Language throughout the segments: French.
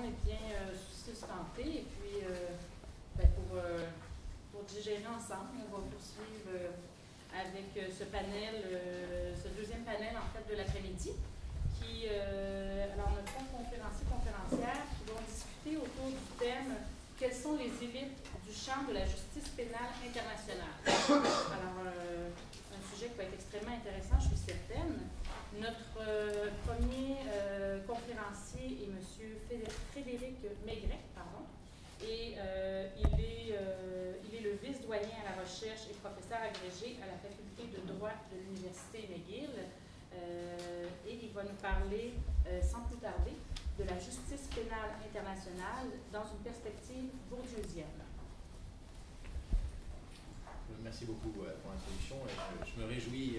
monde est bien sustentée. Et puis, ben, pour digérer ensemble, on va poursuivre avec ce panel, ce deuxième panel en fait de l'après-midi, qui, alors on a 3 conférencières qui vont discuter autour du thème « Quelles sont les élites du champ de la justice pénale internationale ?» Alors, un sujet qui va être extrêmement intéressant, je suis certaine. Notre premier conférencier est M. Frédéric Maigret, et il est le vice-doyen à la recherche et professeur agrégé à la faculté de droit de l'Université McGill. Et il va nous parler, sans plus tarder, de la justice pénale internationale dans une perspective bourdieusienne. Merci beaucoup pour l'introduction. Je me réjouis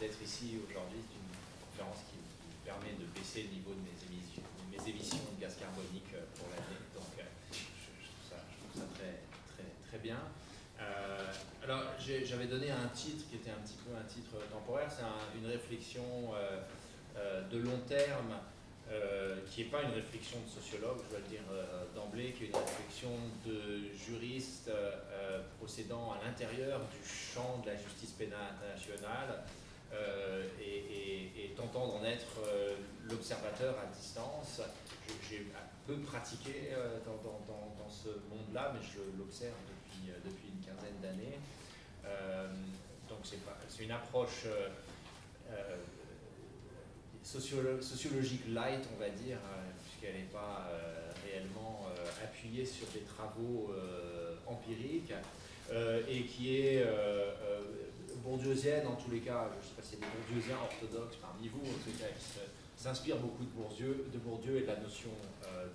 d'être ici aujourd'hui. C'est une conférence qui me permet de baisser le niveau de mes émissions de gaz carbonique pour l'année. Donc, je trouve ça très bien. Alors, j'avais donné un titre qui était un petit peu un titre temporaire. C'est une réflexion de long terme qui n'est pas une réflexion de sociologue, je dois le dire d'emblée, qui est une réflexion de juriste procédant à l'intérieur du champ de la justice pénale internationale et tentant d'en être l'observateur à distance. J'ai un peu pratiqué dans ce monde-là, mais je l'observe depuis une quinzaine d'années. Donc c'est une approche sociologique light, on va dire, puisqu'elle n'est pas réellement appuyée sur des travaux empiriques, et qui est bourdieusienne en tous les cas. Je ne sais pas si il y a des bourdieusiens orthodoxes parmi vous, en tout cas, qui s'inspirent beaucoup de Bourdieu et de la notion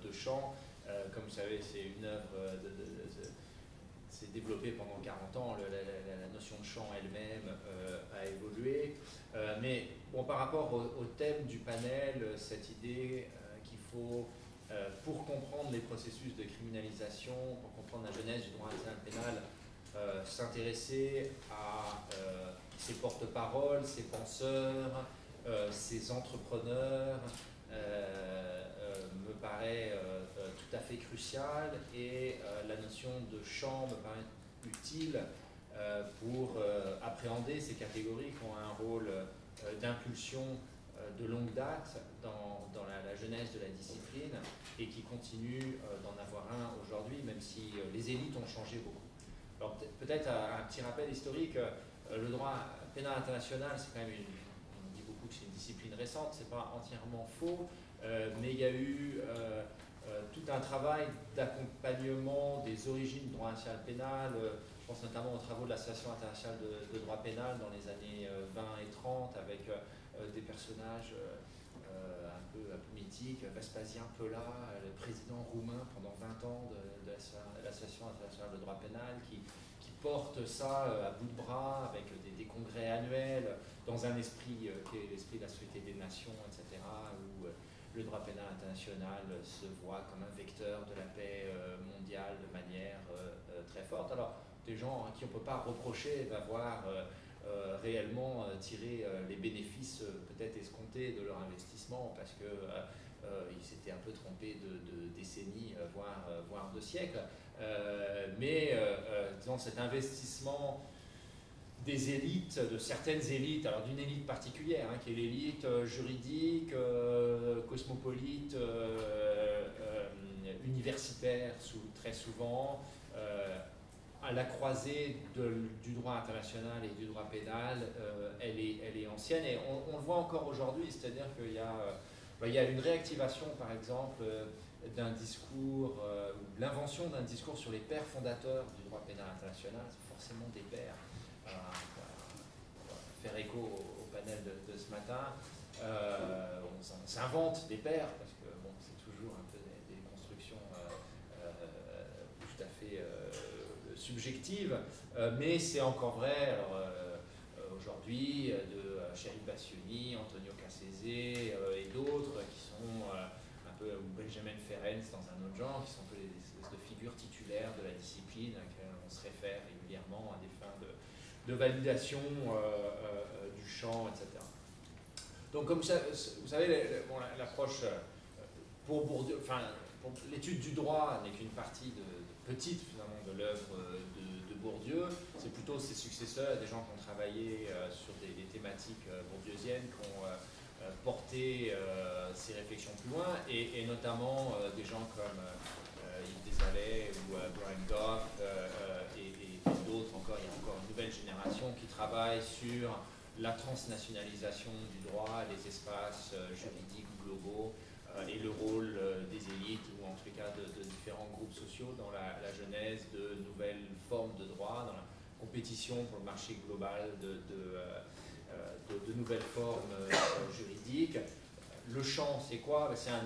de champ. Comme vous savez, c'est une œuvre c'est développé pendant 40 ans, la notion de champ elle-même a évolué. Mais bon, par rapport au thème du panel, cette idée qu'il faut, pour comprendre les processus de criminalisation, pour comprendre la genèse du droit international pénal, s'intéresser à ses porte-paroles, ses penseurs, ses entrepreneurs, me paraît tout à fait crucial, et la notion de champ me paraît utile pour appréhender ces catégories qui ont un rôle d'impulsion de longue date dans la genèse de la discipline et qui continuent d'en avoir un aujourd'hui, même si les élites ont changé beaucoup. Alors peut-être un petit rappel historique, le droit pénal international, c'est quand même on dit beaucoup que c'est une discipline récente, c'est pas entièrement faux, mais il y a eu tout un travail d'accompagnement des origines du droit international pénal. Je pense notamment aux travaux de l'Association internationale de droit pénal dans les années 20 et 30, avec des personnages un peu mythiques, Vespasien Pela, le président roumain pendant 20 ans de l'Association internationale de droit pénal, qui porte ça à bout de bras avec des congrès annuels dans un esprit qui est l'esprit de la Société des Nations, etc., où le droit pénal international se voit comme un vecteur de la paix mondiale de manière très forte. Alors, des gens à qui on ne peut pas reprocher d'avoir réellement tiré les bénéfices peut-être escomptés de leur investissement, parce qu'ils s'étaient un peu trompés de décennies, voire de siècles. Mais disons, cet investissement des élites, de certaines élites, alors d'une élite particulière, hein, qui est l'élite juridique, cosmopolite, universitaire très souvent, à la croisée du droit international et du droit pénal, elle est ancienne, et on le voit encore aujourd'hui, c'est-à-dire qu'il y a une réactivation, par exemple, d'un discours, ou l'invention d'un discours sur les pères fondateurs du droit pénal international. C'est forcément des pères. On va faire écho au panel de ce matin. On s'invente des pères, parce que bon, c'est toujours un peu des constructions tout à fait subjectives, mais c'est encore vrai aujourd'hui de Sherif Bassiouni, Antonio Cassese et d'autres qui sont ou Benjamin Ferencz dans un autre genre, qui sont un peu des espèces de figures titulaires de la discipline à laquelle on se réfère régulièrement à des fins de validation du champ, etc. Donc comme ça, vous savez, l'approche pour Bourdieu, l'étude du droit n'est qu'une partie petite finalement de l'œuvre de Bourdieu. C'est plutôt ses successeurs, des gens qui ont travaillé sur des thématiques bourdieusiennes, qui ont porté ces réflexions plus loin, et notamment des gens comme Yves Desalais ou Brian Goff et d'autres encore. Il y a encore une nouvelle génération qui travaille sur la transnationalisation du droit, les espaces juridiques globaux et le rôle des élites, ou en tout cas de différents groupes sociaux dans la genèse de nouvelles formes de droit, dans la compétition pour le marché global de nouvelles formes juridiques. Le champ, c'est quoi? C'est un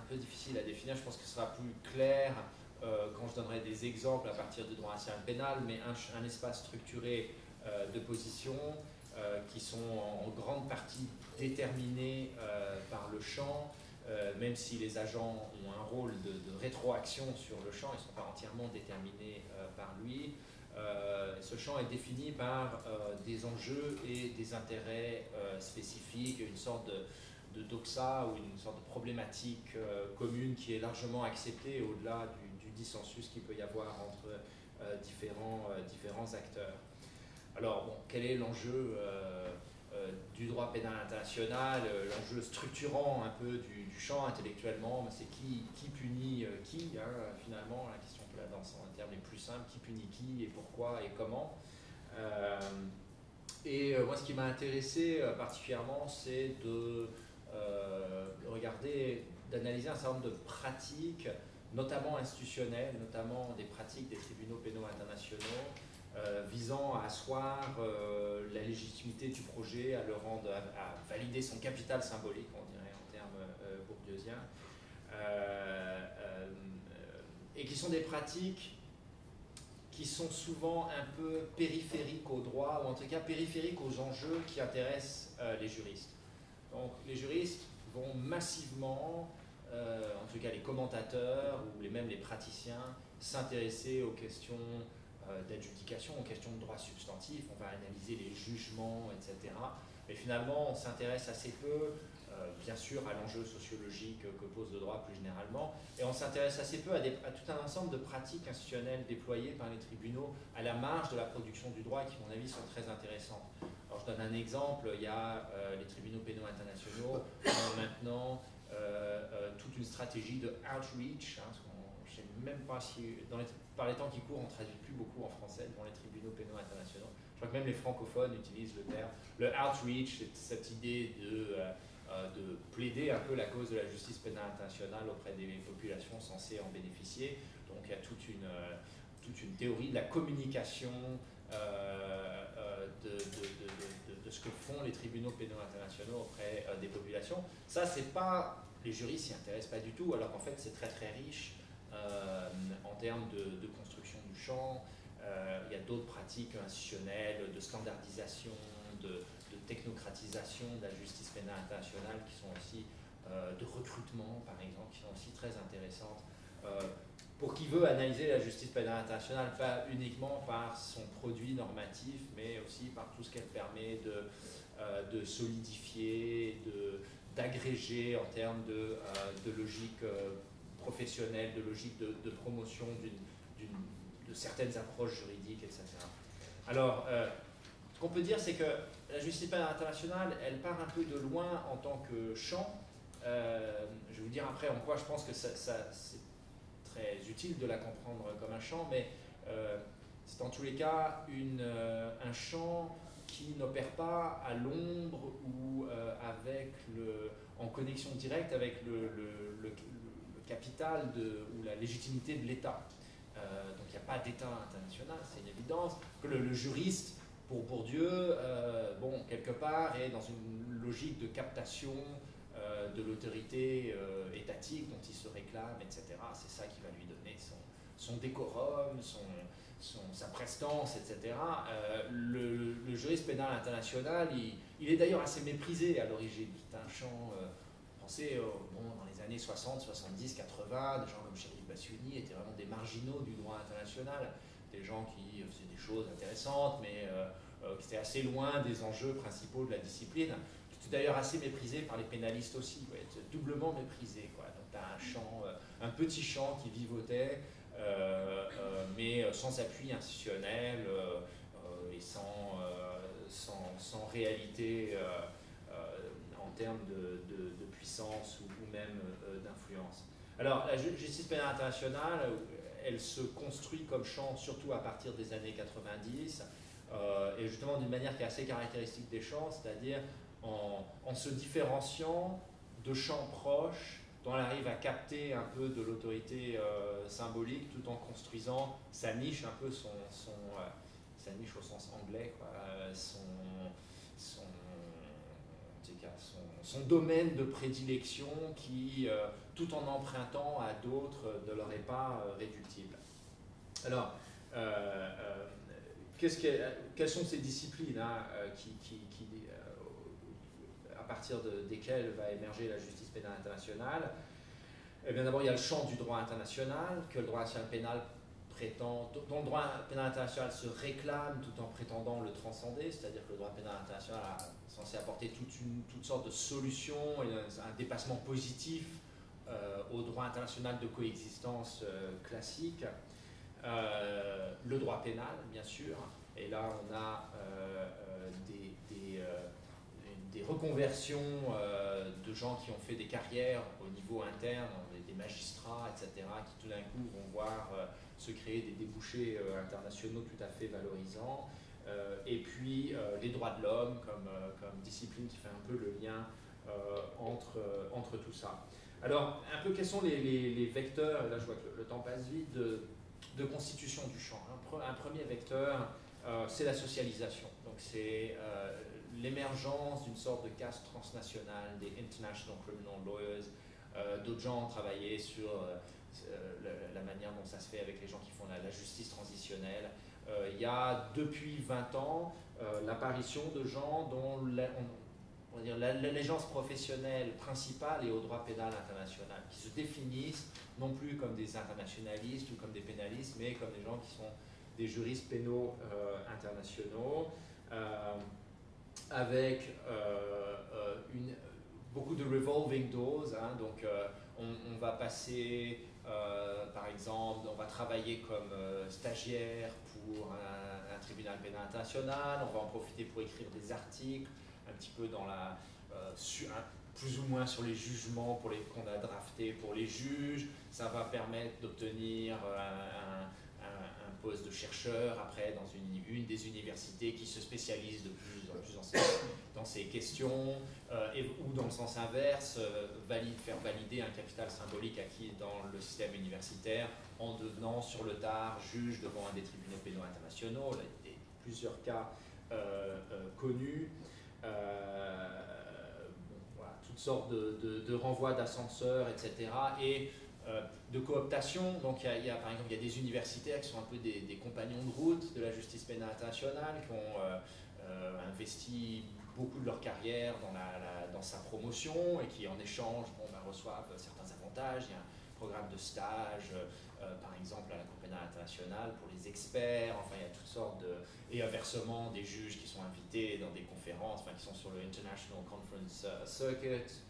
peu difficile à définir, je pense que ce sera plus clair quand je donnerai des exemples à partir du droit national pénal, mais un espace structuré de positions qui sont en grande partie déterminés par le champ, même si les agents ont un rôle de rétroaction sur le champ, ils ne sont pas entièrement déterminés par lui. Ce champ est défini par des enjeux et des intérêts spécifiques, une sorte de doxa ou une sorte de problématique commune qui est largement acceptée au-delà du dissensus qu'il peut y avoir entre différents acteurs. Alors, bon, quel est l'enjeu du droit pénal international, l'enjeu structurant un peu du champ intellectuellement? C'est qui punit qui, hein, finalement, la question là dans un terme les plus simples, qui punit qui et pourquoi et comment. Moi, ce qui m'a intéressé particulièrement, c'est de regarder, d'analyser un certain nombre de pratiques, notamment institutionnelles, notamment des pratiques des tribunaux pénaux internationaux, visant à asseoir la légitimité du projet, à le rendre, à valider son capital symbolique, on dirait en termes bourdieusiens, et qui sont des pratiques qui sont souvent un peu périphériques au droit, ou en tout cas périphériques aux enjeux qui intéressent les juristes. Donc les juristes vont massivement, en tout cas les commentateurs ou même les praticiens, s'intéresser aux questions d'adjudication, aux questions de droit substantif, on va analyser les jugements, etc. Mais finalement, on s'intéresse assez peu, bien sûr, à l'enjeu sociologique que pose le droit plus généralement, et on s'intéresse assez peu à tout un ensemble de pratiques institutionnelles déployées par les tribunaux à la marge de la production du droit, qui, à mon avis, sont très intéressantes. Alors, je donne un exemple, il y a les tribunaux pénaux internationaux qui ont maintenant toute une stratégie de outreach, hein, je ne sais même pas si, par les temps qui courent, on ne traduit plus beaucoup en français devant les tribunaux pénaux internationaux. Je crois que même les francophones utilisent le terme. Le outreach, c'est cette idée de plaider un peu la cause de la justice pénale internationale auprès des populations censées en bénéficier. Donc il y a toute une théorie de la communication de ce que font les tribunaux pénaux internationaux auprès des populations. Ça, c'est pas... Les jurys s'y intéressent pas du tout, alors qu'en fait, c'est très très riche en termes de construction du champ. Il y a d'autres pratiques institutionnelles, de standardisation, de technocratisation de la justice pénale internationale qui sont aussi de recrutement, par exemple, qui sont aussi très intéressantes. Pour qui veut analyser la justice pénale internationale, pas uniquement par son produit normatif, mais aussi par tout ce qu'elle permet de solidifier, d'agréger en termes de logique professionnelle, de logique de promotion de certaines approches juridiques, etc. Alors, ce qu'on peut dire, c'est que la justice pénale internationale, elle part un peu de loin en tant que champ. Je vais vous dire après en quoi je pense que c'est très utile de la comprendre comme un champ, mais c'est en tous les cas un champ qui n'opère pas à l'ombre ou en connexion directe avec le capital ou la légitimité de l'État. Donc il n'y a pas d'État international, c'est une évidence. Que le juriste, pour Bourdieu, quelque part, est dans une logique de captation de l'autorité étatique dont il se réclame, etc. C'est ça qui va lui donner son décorum, sa prestance, etc. Le juriste pénal international, il est d'ailleurs assez méprisé à l'origine. C'est un champ, pensez, dans les années 60, 70, 80, des gens comme Shérif Bassiouni étaient vraiment des marginaux du droit international, des gens qui faisaient des choses intéressantes, mais qui étaient assez loin des enjeux principaux de la discipline, qui c'est d'ailleurs assez méprisé par les pénalistes aussi, ouais, c'est doublement méprisé, quoi. Donc tu as un champ, un petit champ qui vivotait, mais sans appui institutionnel et sans réalité en termes de puissance ou même d'influence. Alors la justice pénale internationale, elle se construit comme champ surtout à partir des années 90, et justement d'une manière qui est assez caractéristique des champs, c'est-à-dire en se différenciant de champs proches dont elle arrive à capter un peu de l'autorité symbolique tout en construisant sa niche, un peu sa niche au sens anglais, quoi, son domaine de prédilection qui, tout en empruntant à d'autres, ne leur est pas réductible. Alors, quelles sont ces disciplines hein, à partir desquelles va émerger la justice pénale internationale? Eh bien, d'abord, il y a le champ du droit international, que le droit national pénal prétend, dont le droit pénal international se réclame tout en prétendant le transcender, c'est-à-dire que le droit pénal international est censé apporter toutes sortes de solutions et un dépassement positif au droit international de coexistence classique. Le droit pénal, bien sûr, et là on a des reconversions de gens qui ont fait des carrières au niveau interne, des magistrats, etc., qui tout d'un coup vont voir se créer des débouchés internationaux tout à fait valorisants. Et puis les droits de l'homme comme discipline qui fait un peu le lien entre tout ça. Alors, un peu quels sont les vecteurs, et là je vois que le temps passe vite, de constitution du champ. Un premier vecteur, c'est la socialisation. Donc c'est l'émergence d'une sorte de caste transnationale, des International Criminal Lawyers. D'autres gens ont travaillé sur la manière dont ça se fait avec les gens qui font la justice transitionnelle. Il y a depuis 20 ans l'apparition de gens dont l'allégeance professionnelle principale est au droit pénal international, qui se définissent non plus comme des internationalistes ou comme des pénalistes, mais comme des gens qui sont des juristes pénaux internationaux, avec beaucoup de revolving doors, hein, donc on va passer, par exemple, on va travailler comme stagiaire pour un tribunal pénal international, on va en profiter pour écrire des articles, un petit peu dans plus ou moins sur les jugements qu'on a draftés pour les juges. Ça va permettre d'obtenir un poste de chercheur après dans une des universités qui se spécialise de plus en plus dans ces questions, ou dans le sens inverse, faire valider un capital symbolique acquis dans le système universitaire en devenant sur le tard juge devant un des tribunaux pénaux internationaux. Là, il y a plusieurs cas connus. Voilà, toutes sortes de renvois d'ascenseurs, etc. Et de cooptation. Donc par exemple, il y a des universitaires qui sont un peu des compagnons de route de la justice pénale internationale, qui ont investi beaucoup de leur carrière dans sa promotion et qui en échange reçoivent certains avantages. Il y a un programme de stage, par exemple à la Cour pénale internationale pour les experts. Enfin, il y a toutes sortes et inversement des juges qui sont invités dans des conférences, qui sont sur le International Conference Circuit.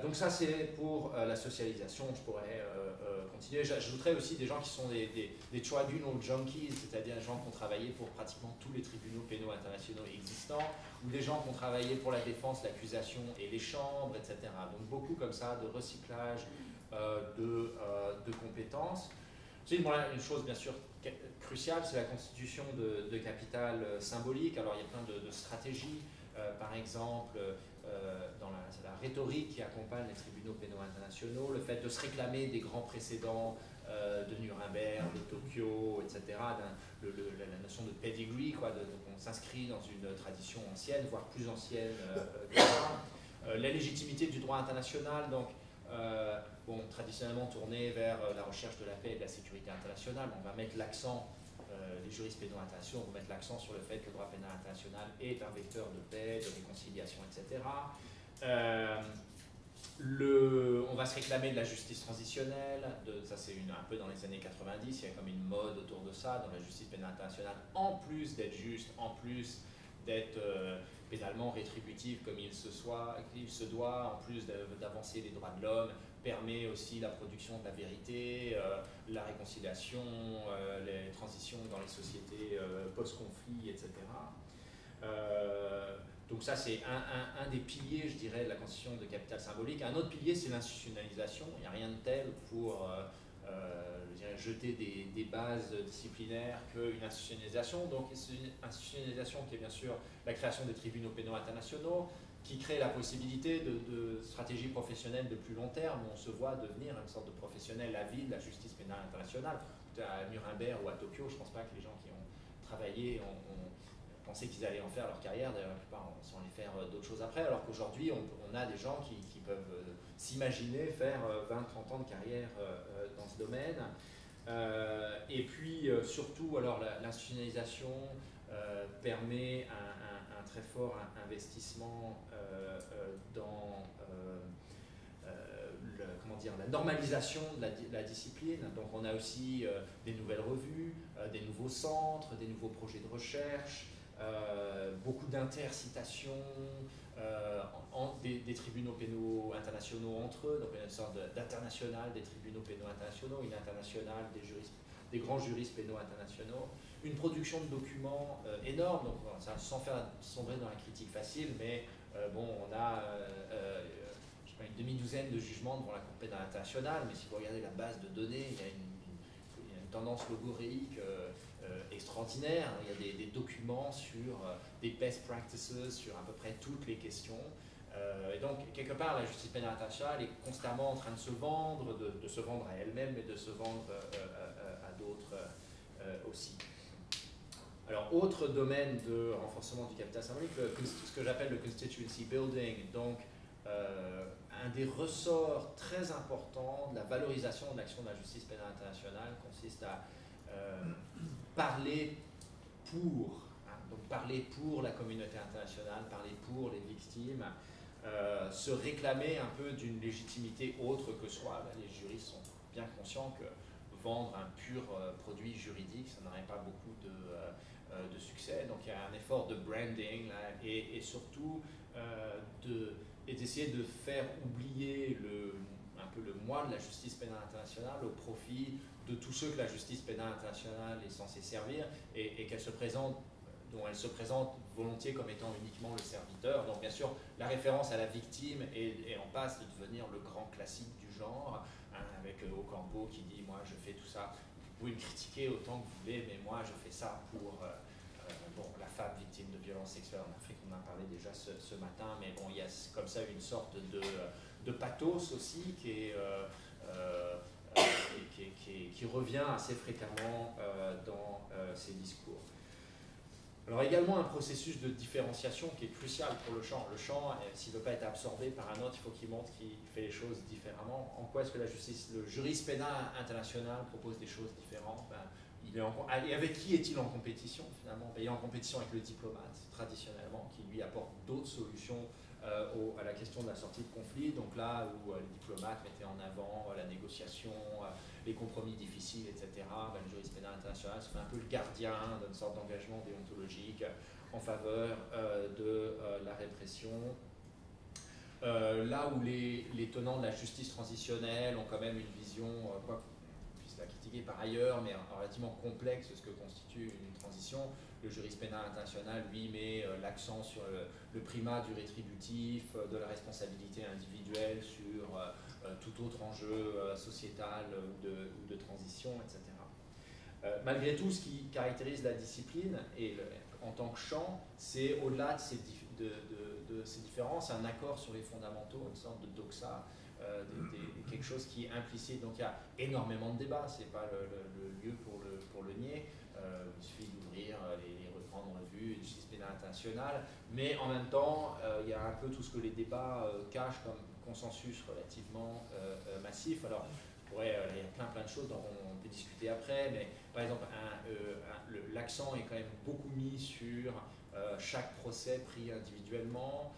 Donc ça c'est pour la socialisation. Je pourrais continuer. J'ajouterais aussi des gens qui sont des tribunal junkies, c'est-à-dire des gens qui ont travaillé pour pratiquement tous les tribunaux pénaux internationaux existants, ou des gens qui ont travaillé pour la défense, l'accusation et les chambres, etc. Donc beaucoup comme ça de recyclage de compétences. Une chose bien sûr cruciale, c'est la constitution de capital symbolique. Alors il y a plein de stratégies, par exemple dans la rhétorique qui accompagne les tribunaux pénaux internationaux, le fait de se réclamer des grands précédents de Nuremberg, de Tokyo, etc., la notion de pedigree, on s'inscrit dans une tradition ancienne, voire plus ancienne que ça. La légitimité du droit international, donc traditionnellement tournée vers la recherche de la paix et de la sécurité internationale. On va mettre l'accent, les juristes pénaux internationaux vont mettre l'accent sur le fait que le droit pénal international est un vecteur de paix, de réconciliation, etc. On va se réclamer de la justice transitionnelle, ça c'est un peu dans les années 90, il y a comme une mode autour de ça, dans la justice pénale internationale, en plus d'être juste, en plus d'être pénalement rétributive comme il se doit, en plus d'avancer les droits de l'homme, permet aussi la production de la vérité, la réconciliation, les transitions dans les sociétés post-conflit, etc. Donc ça, c'est un des piliers, je dirais, de la constitution de capital symbolique. Un autre pilier, c'est l'institutionnalisation. Il n'y a rien de tel pour je dirais, jeter des bases disciplinaires qu'une institutionnalisation. Donc c'est une institutionnalisation qui est bien sûr la création des tribunaux pénaux internationaux, qui crée la possibilité de stratégies professionnelles de plus long terme. On se voit devenir une sorte de professionnel à vie de la justice pénale internationale. À Nuremberg ou à Tokyo, je ne pense pas que les gens qui ont travaillé ont pensé qu'ils allaient en faire leur carrière. D'ailleurs, la plupart sont allés faire d'autres choses après, alors qu'aujourd'hui, on a des gens qui peuvent s'imaginer faire 20-30 ans de carrière dans ce domaine. Et puis, surtout, alors l'institutionnalisation permet un très fort investissement dans la normalisation de la discipline. Donc on a aussi des nouvelles revues, des nouveaux centres, des nouveaux projets de recherche, beaucoup d'intercitations des tribunaux pénaux internationaux entre eux. Donc il y a une sorte d'international des tribunaux pénaux internationaux, une internationale des grands juristes pénaux internationaux, une production de documents énorme, donc ça, sans faire sombrer dans la critique facile, mais bon, on a une demi-douzaine de jugements devant la Cour pénale internationale, mais si vous regardez la base de données, il y a une tendance logoréique extraordinaire. Il y a des documents sur des best practices, sur à peu près toutes les questions. Et donc, quelque part, la justice pénale internationale est constamment en train de se vendre, de se vendre à elle-même, mais de se vendre à d'autres aussi. Alors, autre domaine de renforcement du capital symbolique, ce que j'appelle le constituency building, donc un des ressorts très importants de la valorisation de l'action de la justice pénale internationale consiste à parler pour, donc parler pour la communauté internationale, parler pour les victimes, se réclamer un peu d'une légitimité autre que soi. Les juristes sont bien conscients que vendre un pur produit juridique, ça n'aurait pas beaucoup de succès. Donc il y a un effort de branding là, et surtout d'essayer de faire oublier un peu le moi de la justice pénale internationale au profit de tous ceux que la justice pénale internationale est censée servir et dont elle se présente volontiers comme étant uniquement le serviteur. Donc bien sûr, la référence à la victime est en passe de devenir le grand classique du genre, avec Ocampo qui dit « moi je fais tout ça ». Vous pouvez me critiquer autant que vous voulez, mais moi je fais ça pour la femme victime de violences sexuelles en Afrique. On en a parlé déjà ce matin, mais bon, il y a comme ça une sorte de pathos aussi qui revient assez fréquemment dans ces discours. Alors également un processus de différenciation qui est crucial pour le champ. Le champ, s'il ne veut pas être absorbé par un autre, il faut qu'il montre qu'il fait les choses différemment. En quoi est-ce que le juriste pénal international propose des choses différentes? Et avec qui est-il en compétition finalement? Il est en compétition avec le diplomate traditionnellement, qui lui apporte d'autres solutions à la question de la sortie de conflit. Donc là où les diplomates mettaient en avant la négociation, les compromis difficiles, etc., le juriste pénal international se fait un peu le gardien d'une sorte d'engagement déontologique en faveur de la répression. Là où les tenants de la justice transitionnelle ont quand même une vision, quoi qu'on puisse la critiquer par ailleurs, mais relativement complexe de ce que constitue une transition. Le juriste pénal international, lui, met l'accent sur le primat du rétributif, de la responsabilité individuelle sur tout autre enjeu sociétal ou de transition, etc. Malgré tout, ce qui caractérise la discipline, en tant que champ, c'est au-delà de ces différences, un accord sur les fondamentaux, une sorte de doxa, quelque chose qui est implicite. Donc il y a énormément de débats, ce n'est pas le lieu pour le nier. Il suffit d'ouvrir les grandes revues, de justice pénale internationale, mais en même temps, il y a un peu tout ce que les débats cachent comme consensus relativement massif. Alors, il y a plein de choses dont on peut discuter après, mais par exemple, l'accent est quand même beaucoup mis sur chaque procès pris individuellement,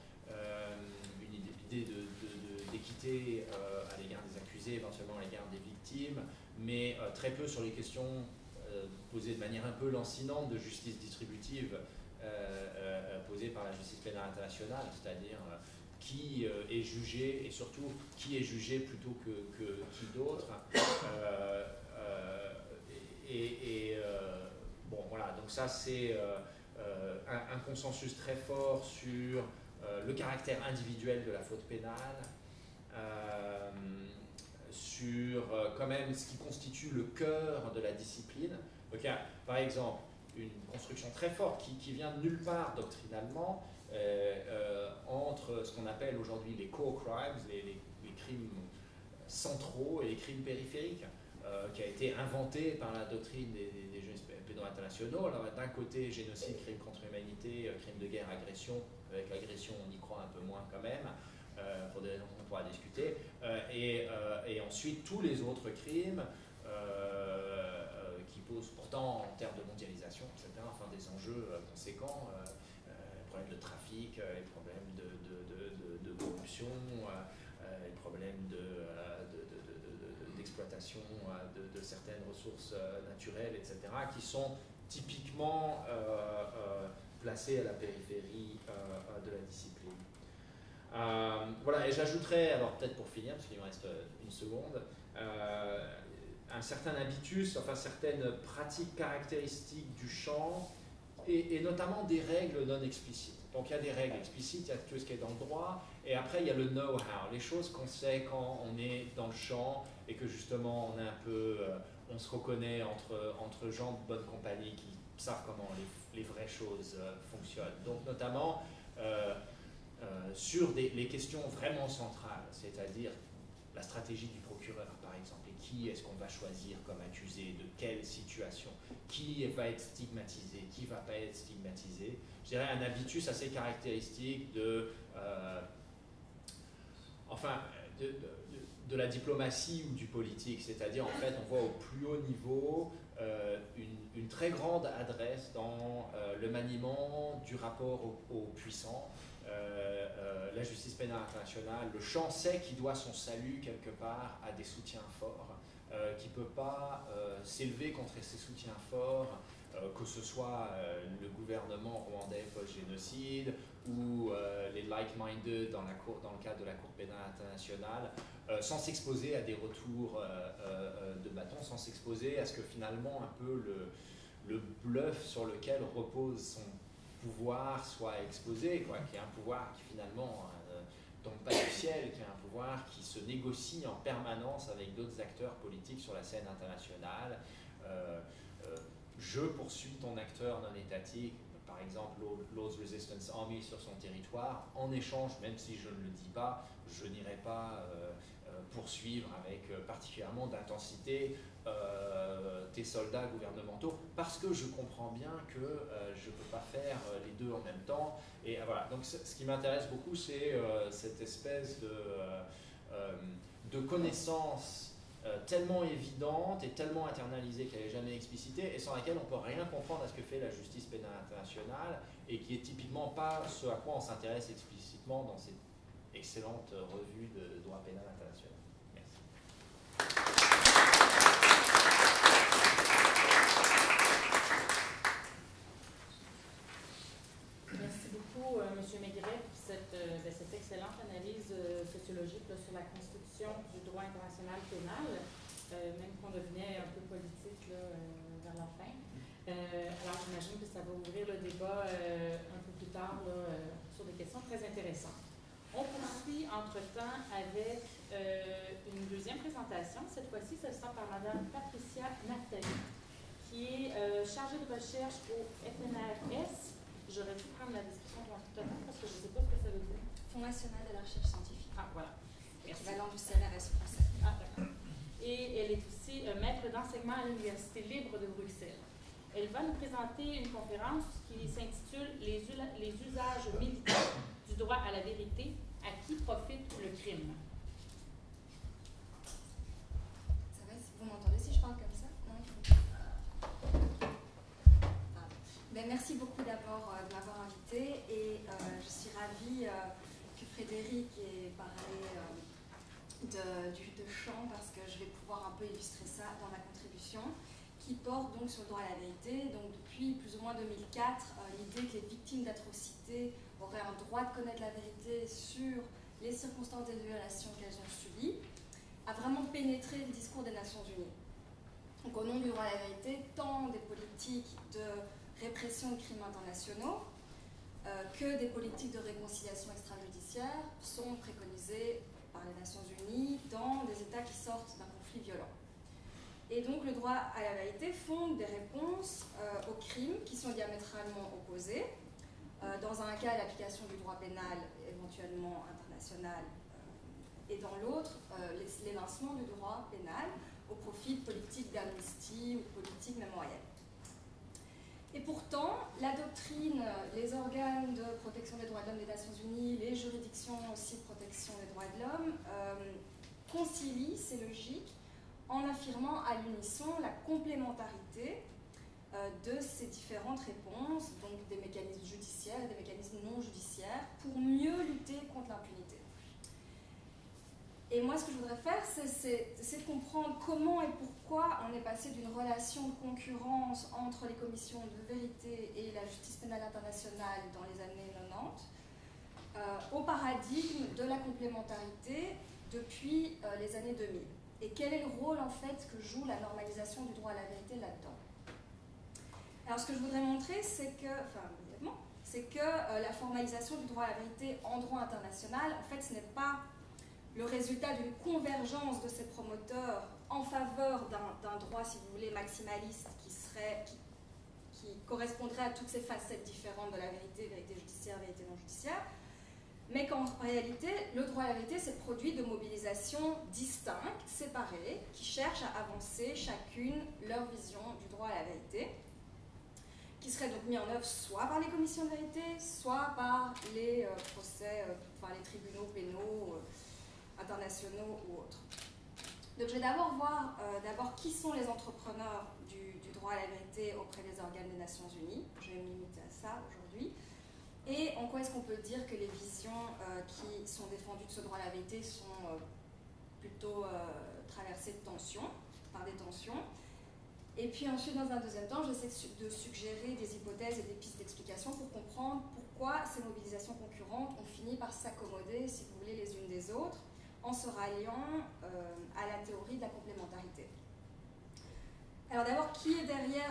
une idée d'équité à l'égard des accusés, éventuellement à l'égard des victimes, mais très peu sur les questions posées de manière un peu lancinante de justice distributive posée par la justice pénale internationale, c'est-à-dire qui est jugé, et surtout qui est jugé plutôt que qui d'autre. Bon, voilà, donc ça c'est un consensus très fort sur le caractère individuel de la faute pénale, sur quand même ce qui constitue le cœur de la discipline. Donc, il y a, par exemple, une construction très forte qui vient de nulle part doctrinalement entre ce qu'on appelle aujourd'hui les core crimes, les crimes centraux et les crimes périphériques, qui a été inventé par la doctrine des juges pénaux internationaux. Alors, d'un côté, génocide, crime contre l'humanité, crime de guerre, agression. Avec l'agression, on y croit un peu moins quand même, pour des raisons qu'on pourra discuter. Et ensuite, tous les autres crimes qui posent pourtant, en termes de mondialisation, etc., enfin, des enjeux conséquents, les problèmes de trafic, les problèmes de corruption, les problèmes d'exploitation de certaines ressources naturelles, etc., qui sont typiquement placés à la périphérie de la discipline. Voilà, et j'ajouterais, alors peut-être pour finir, parce qu'il me reste une seconde, un certain habitus, enfin certaines pratiques caractéristiques du champ, et notamment des règles non explicites. Donc il y a des règles explicites, il y a tout ce qui est dans le droit, et après il y a le know-how, les choses qu'on sait quand on est dans le champ, et que justement on est un peu, on se reconnaît entre gens de bonne compagnie qui savent comment les vraies choses fonctionnent. Donc notamment sur les questions vraiment centrales, c'est-à-dire la stratégie du procureur par exemple, et qui est-ce qu'on va choisir comme accusé, de quelle situation, qui va être stigmatisé, qui ne va pas être stigmatisé. Je dirais un habitus assez caractéristique de la diplomatie ou du politique, c'est-à-dire en fait on voit au plus haut niveau une très grande adresse dans le maniement du rapport aux puissants. La justice pénale internationale, le champ sait qu'il doit son salut quelque part à des soutiens forts, qui ne peut pas s'élever contre ces soutiens forts, que ce soit le gouvernement rwandais post-génocide ou les like-minded dans le cadre de la Cour pénale internationale, sans s'exposer à des retours de bâton, sans s'exposer à ce que finalement un peu le bluff sur lequel repose son pouvoir soit exposé, quoi, qui est un pouvoir qui finalement tombe pas du ciel, qui est un pouvoir qui se négocie en permanence avec d'autres acteurs politiques sur la scène internationale. Je poursuis ton acteur non étatique, par exemple Lord's Resistance Army sur son territoire, en échange, même si je ne le dis pas, je n'irai pas poursuivre avec particulièrement d'intensité tes soldats gouvernementaux, parce que je comprends bien que je ne peux pas faire les deux en même temps. Et voilà, donc ce qui m'intéresse beaucoup, c'est cette espèce de connaissance tellement évidente et tellement internalisée qu'elle n'est jamais explicitée, et sans laquelle on ne peut rien comprendre à ce que fait la justice pénale internationale, et qui est typiquement pas ce à quoi on s'intéresse explicitement dans cette excellente revue de droit pénal international. Merci. Merci beaucoup, M. Maigret, pour cette excellente analyse sociologique là, sur la constitution du droit international pénal, même qu'on devenait un peu politique là, vers la fin. Alors, j'imagine que ça va ouvrir le débat un peu plus tard là, sur des questions très intéressantes. On poursuit entre-temps avec une deuxième présentation. Cette fois-ci, ce sera par Mme Patricia Naftali, qui est chargée de recherche au FNRS. J'aurais dû prendre la description totalement parce que je ne sais pas ce que ça veut dire. Fonds national de la recherche scientifique. Ah, voilà. Équivalent du CNRS français. Ah, d'accord. Et elle est aussi maître d'enseignement à l'Université libre de Bruxelles. Elle va nous présenter une conférence qui s'intitule « Les usages militaires du droit à la vérité, à qui profite le crime ». Ça va, vous m'entendez si je parle comme ça? Non, il faut... Ben, merci beaucoup d'abord de m'avoir invitée, et je suis ravie que Frédéric ait parlé de champ, parce que je vais pouvoir un peu illustrer ça dans ma contribution. qui porte donc sur le droit à la vérité. Donc depuis plus ou moins 2004, l'idée que les victimes d'atrocités auraient un droit de connaître la vérité sur les circonstances des violations qu'elles ont subies a vraiment pénétré le discours des Nations Unies. Donc au nom du droit à la vérité, tant des politiques de répression de crimes internationaux que des politiques de réconciliation extrajudiciaire sont préconisées par les Nations Unies dans des États qui sortent d'un conflit violent. Et donc le droit à la vérité fonde des réponses aux crimes qui sont diamétralement opposés. Dans un cas, l'application du droit pénal éventuellement international, et dans l'autre, l'évincement du droit pénal au profit de politiques d'amnistie ou de politiques mémorielles. Et pourtant, la doctrine, les organes de protection des droits de l'homme des Nations Unies, les juridictions aussi de protection des droits de l'homme, concilient ces logiques en affirmant à l'unisson la complémentarité de ces différentes réponses, donc des mécanismes judiciaires et des mécanismes non judiciaires, pour mieux lutter contre l'impunité. Et moi, ce que je voudrais faire, c'est de comprendre comment et pourquoi on est passé d'une relation de concurrence entre les commissions de vérité et la justice pénale internationale dans les années 90 au paradigme de la complémentarité depuis les années 2000. Et quel est le rôle, en fait, que joue la normalisation du droit à la vérité là-dedans? Alors, ce que je voudrais montrer, c'est que, la formalisation du droit à la vérité en droit international, en fait, ce n'est pas le résultat d'une convergence de ces promoteurs en faveur d'un droit, si vous voulez, maximaliste qui correspondrait à toutes ces facettes différentes de la vérité, vérité judiciaire, vérité non judiciaire, mais qu'en réalité, le droit à la vérité, c'est le produit de mobilisations distinctes, séparées, qui cherchent à avancer chacune leur vision du droit à la vérité, qui serait donc mis en œuvre soit par les commissions de vérité, soit par les procès, les tribunaux pénaux, internationaux ou autres. Donc je vais d'abord voir qui sont les entrepreneurs du droit à la vérité auprès des organes des Nations Unies. Je vais me limiter à ça aujourd'hui. Et en quoi est-ce qu'on peut dire que les visions qui sont défendues de ce droit à la vérité sont plutôt traversées par des tensions. Et puis ensuite, dans un deuxième temps, j'essaie de suggérer des hypothèses et des pistes d'explication pour comprendre pourquoi ces mobilisations concurrentes ont fini par s'accommoder, si vous voulez, les unes des autres, en se ralliant à la théorie de la complémentarité. Alors d'abord, qui est derrière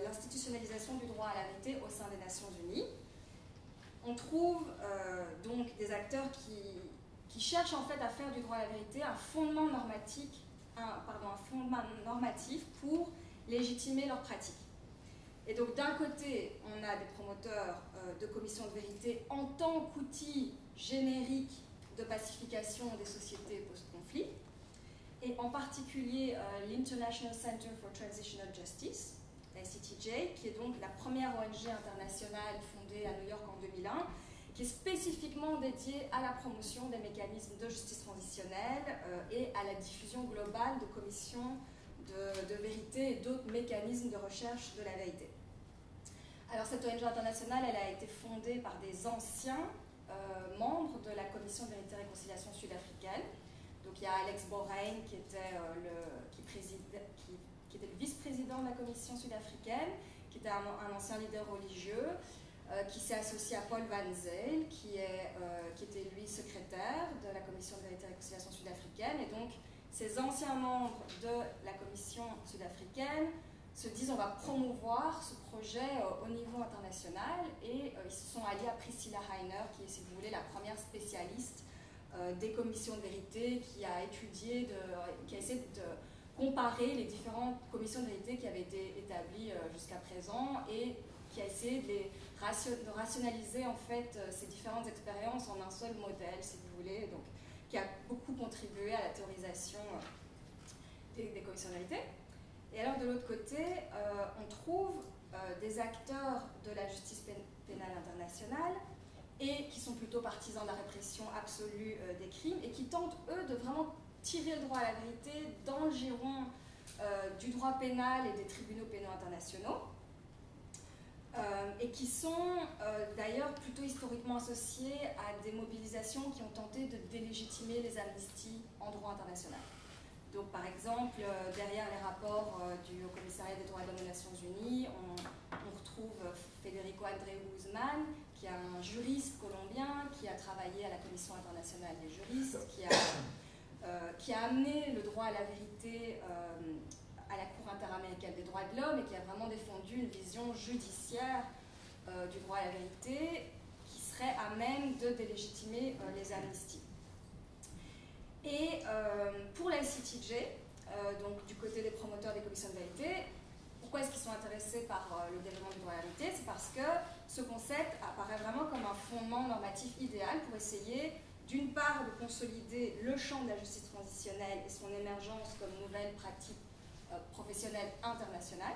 l'institutionnalisation du droit à la vérité au sein des Nations Unies? On trouve donc des acteurs qui cherchent en fait à faire du droit à la vérité un fondement normatif pour légitimer leurs pratiques. Et donc d'un côté, on a des promoteurs de commissions de vérité en tant qu'outil générique de pacification des sociétés post-conflit, et en particulier l'International Center for Transitional Justice, l'ICTJ, qui est donc la première ONG internationale fondée à New York en 2001, qui est spécifiquement dédiée à la promotion des mécanismes de justice transitionnelle et à la diffusion globale de commissions de vérité et d'autres mécanismes de recherche de la vérité. Alors cette ONG internationale, elle a été fondée par des anciens membres de la Commission de vérité et réconciliation sud-africaine. Donc il y a Alex Borein qui était le vice-président de la Commission sud-africaine, qui était un ancien leader religieux, qui s'est associé à Paul Van Zyl, qui était lui secrétaire de la Commission de vérité et réconciliation sud-africaine. Et donc ces anciens membres de la Commission sud-africaine se disent on va promouvoir ce projet au niveau international, et ils se sont alliés à Priscilla Heiner, qui est, si vous voulez, la première spécialiste des commissions de vérité, qui a essayé de comparer les différentes commissions de vérité qui avaient été établies jusqu'à présent, et qui a essayé de rationaliser en fait ces différentes expériences en un seul modèle, si vous voulez, donc qui a beaucoup contribué à la théorisation des commissions de vérité. Et alors de l'autre côté, on trouve des acteurs de la justice pénale internationale, et qui sont plutôt partisans de la répression absolue des crimes, et qui tentent, eux, de vraiment tirer le droit à la vérité dans le giron du droit pénal et des tribunaux pénaux internationaux, et qui sont d'ailleurs plutôt historiquement associés à des mobilisations qui ont tenté de délégitimer les amnisties en droit international. Donc par exemple, derrière les rapports du Haut Commissariat des droits de l'homme des Nations Unies, on retrouve Federico Andreu Guzman, qui est un juriste colombien, qui a travaillé à la Commission internationale des juristes, qui a amené le droit à la vérité à la Cour interaméricaine des droits de l'homme et qui a vraiment défendu une vision judiciaire du droit à la vérité qui serait à même de délégitimer les amnisties. Et pour l'ICTJ, donc du côté des promoteurs des commissions de vérité, pourquoi est-ce qu'ils sont intéressés par le développement du droit à la vérité? C'est parce que ce concept apparaît vraiment comme un fondement normatif idéal pour essayer, d'une part, de consolider le champ de la justice transitionnelle et son émergence comme nouvelle pratique professionnelle internationale,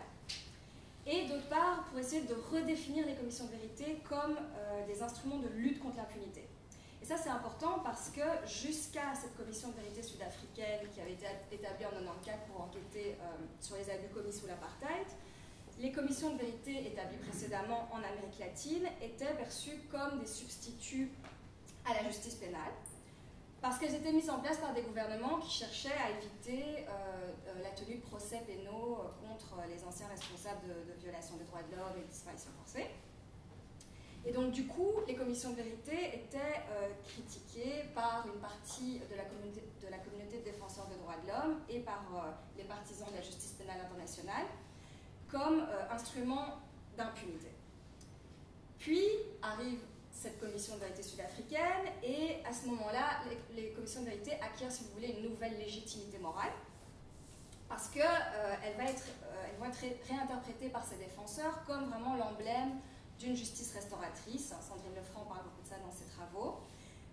et d'autre part, pour essayer de redéfinir les commissions de vérité comme des instruments de lutte contre l'impunité. Et ça, c'est important parce que jusqu'à cette commission de vérité sud-africaine qui avait été établie en 1994 pour enquêter sur les abus commis sous l'apartheid, les commissions de vérité établies précédemment en Amérique latine étaient perçues comme des substituts à la justice pénale parce qu'elles étaient mises en place par des gouvernements qui cherchaient à éviter la tenue de procès pénaux contre les anciens responsables de violations des droits de l'homme et de disparitions forcées. Et donc, du coup, les commissions de vérité étaient critiquées par une partie de la communauté de défenseurs des droits de l'homme et par les partisans de la justice pénale internationale comme instrument d'impunité. Puis arrive cette commission de vérité sud-africaine et à ce moment-là, les commissions de vérité acquièrent, si vous voulez, une nouvelle légitimité morale parce qu'elles vont être réinterprétées par ces défenseurs comme vraiment l'emblème d'une justice restauratrice. Sandrine Lefranc parle beaucoup de ça dans ses travaux.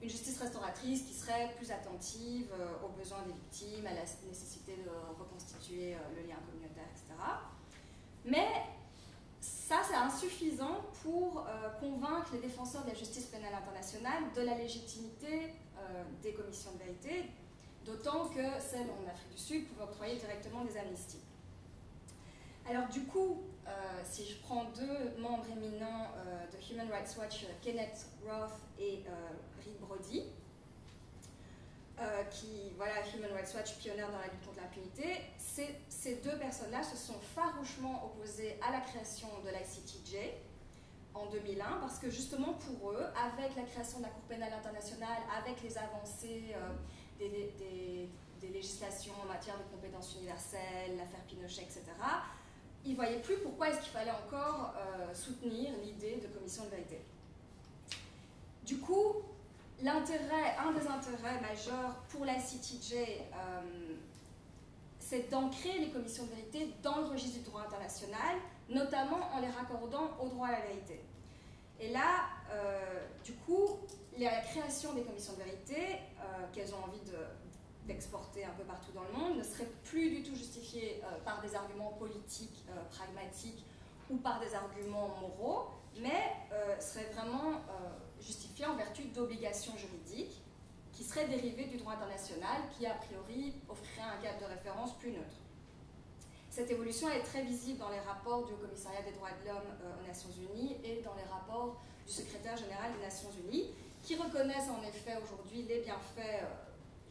Une justice restauratrice qui serait plus attentive aux besoins des victimes, à la nécessité de reconstituer le lien communautaire, etc. Mais ça, c'est insuffisant pour convaincre les défenseurs de la justice pénale internationale de la légitimité des commissions de vérité, d'autant que celles en Afrique du Sud pouvaient octroyer directement des amnisties. Alors du coup, si je prends deux membres éminents de Human Rights Watch, Kenneth Roth et Reed Brody, qui, voilà, Human Rights Watch, pionnière dans la lutte contre l'impunité, ces deux personnes-là se sont farouchement opposées à la création de l'ICTJ en 2001, parce que justement pour eux, avec la création de la Cour pénale internationale, avec les avancées des législations en matière de compétences universelles, l'affaire Pinochet, etc., ils ne voyaient plus pourquoi est-ce qu'il fallait encore soutenir l'idée de commission de vérité. Du coup, un des intérêts majeurs pour l'ICTJ, c'est d'ancrer les commissions de vérité dans le registre du droit international, notamment en les raccordant au droit à la vérité. Et là, du coup, la création des commissions de vérité, qu'elles ont envie d'exporter un peu partout dans le monde, ne serait plus du tout justifiée par des arguments politiques, pragmatiques ou par des arguments moraux, mais serait vraiment justifiée en vertu d'obligations juridiques qui seraient dérivées du droit international qui, a priori, offrirait un cadre de référence plus neutre. Cette évolution est très visible dans les rapports du Haut Commissariat des droits de l'homme aux Nations Unies et dans les rapports du secrétaire général des Nations Unies, qui reconnaissent en effet aujourd'hui les bienfaits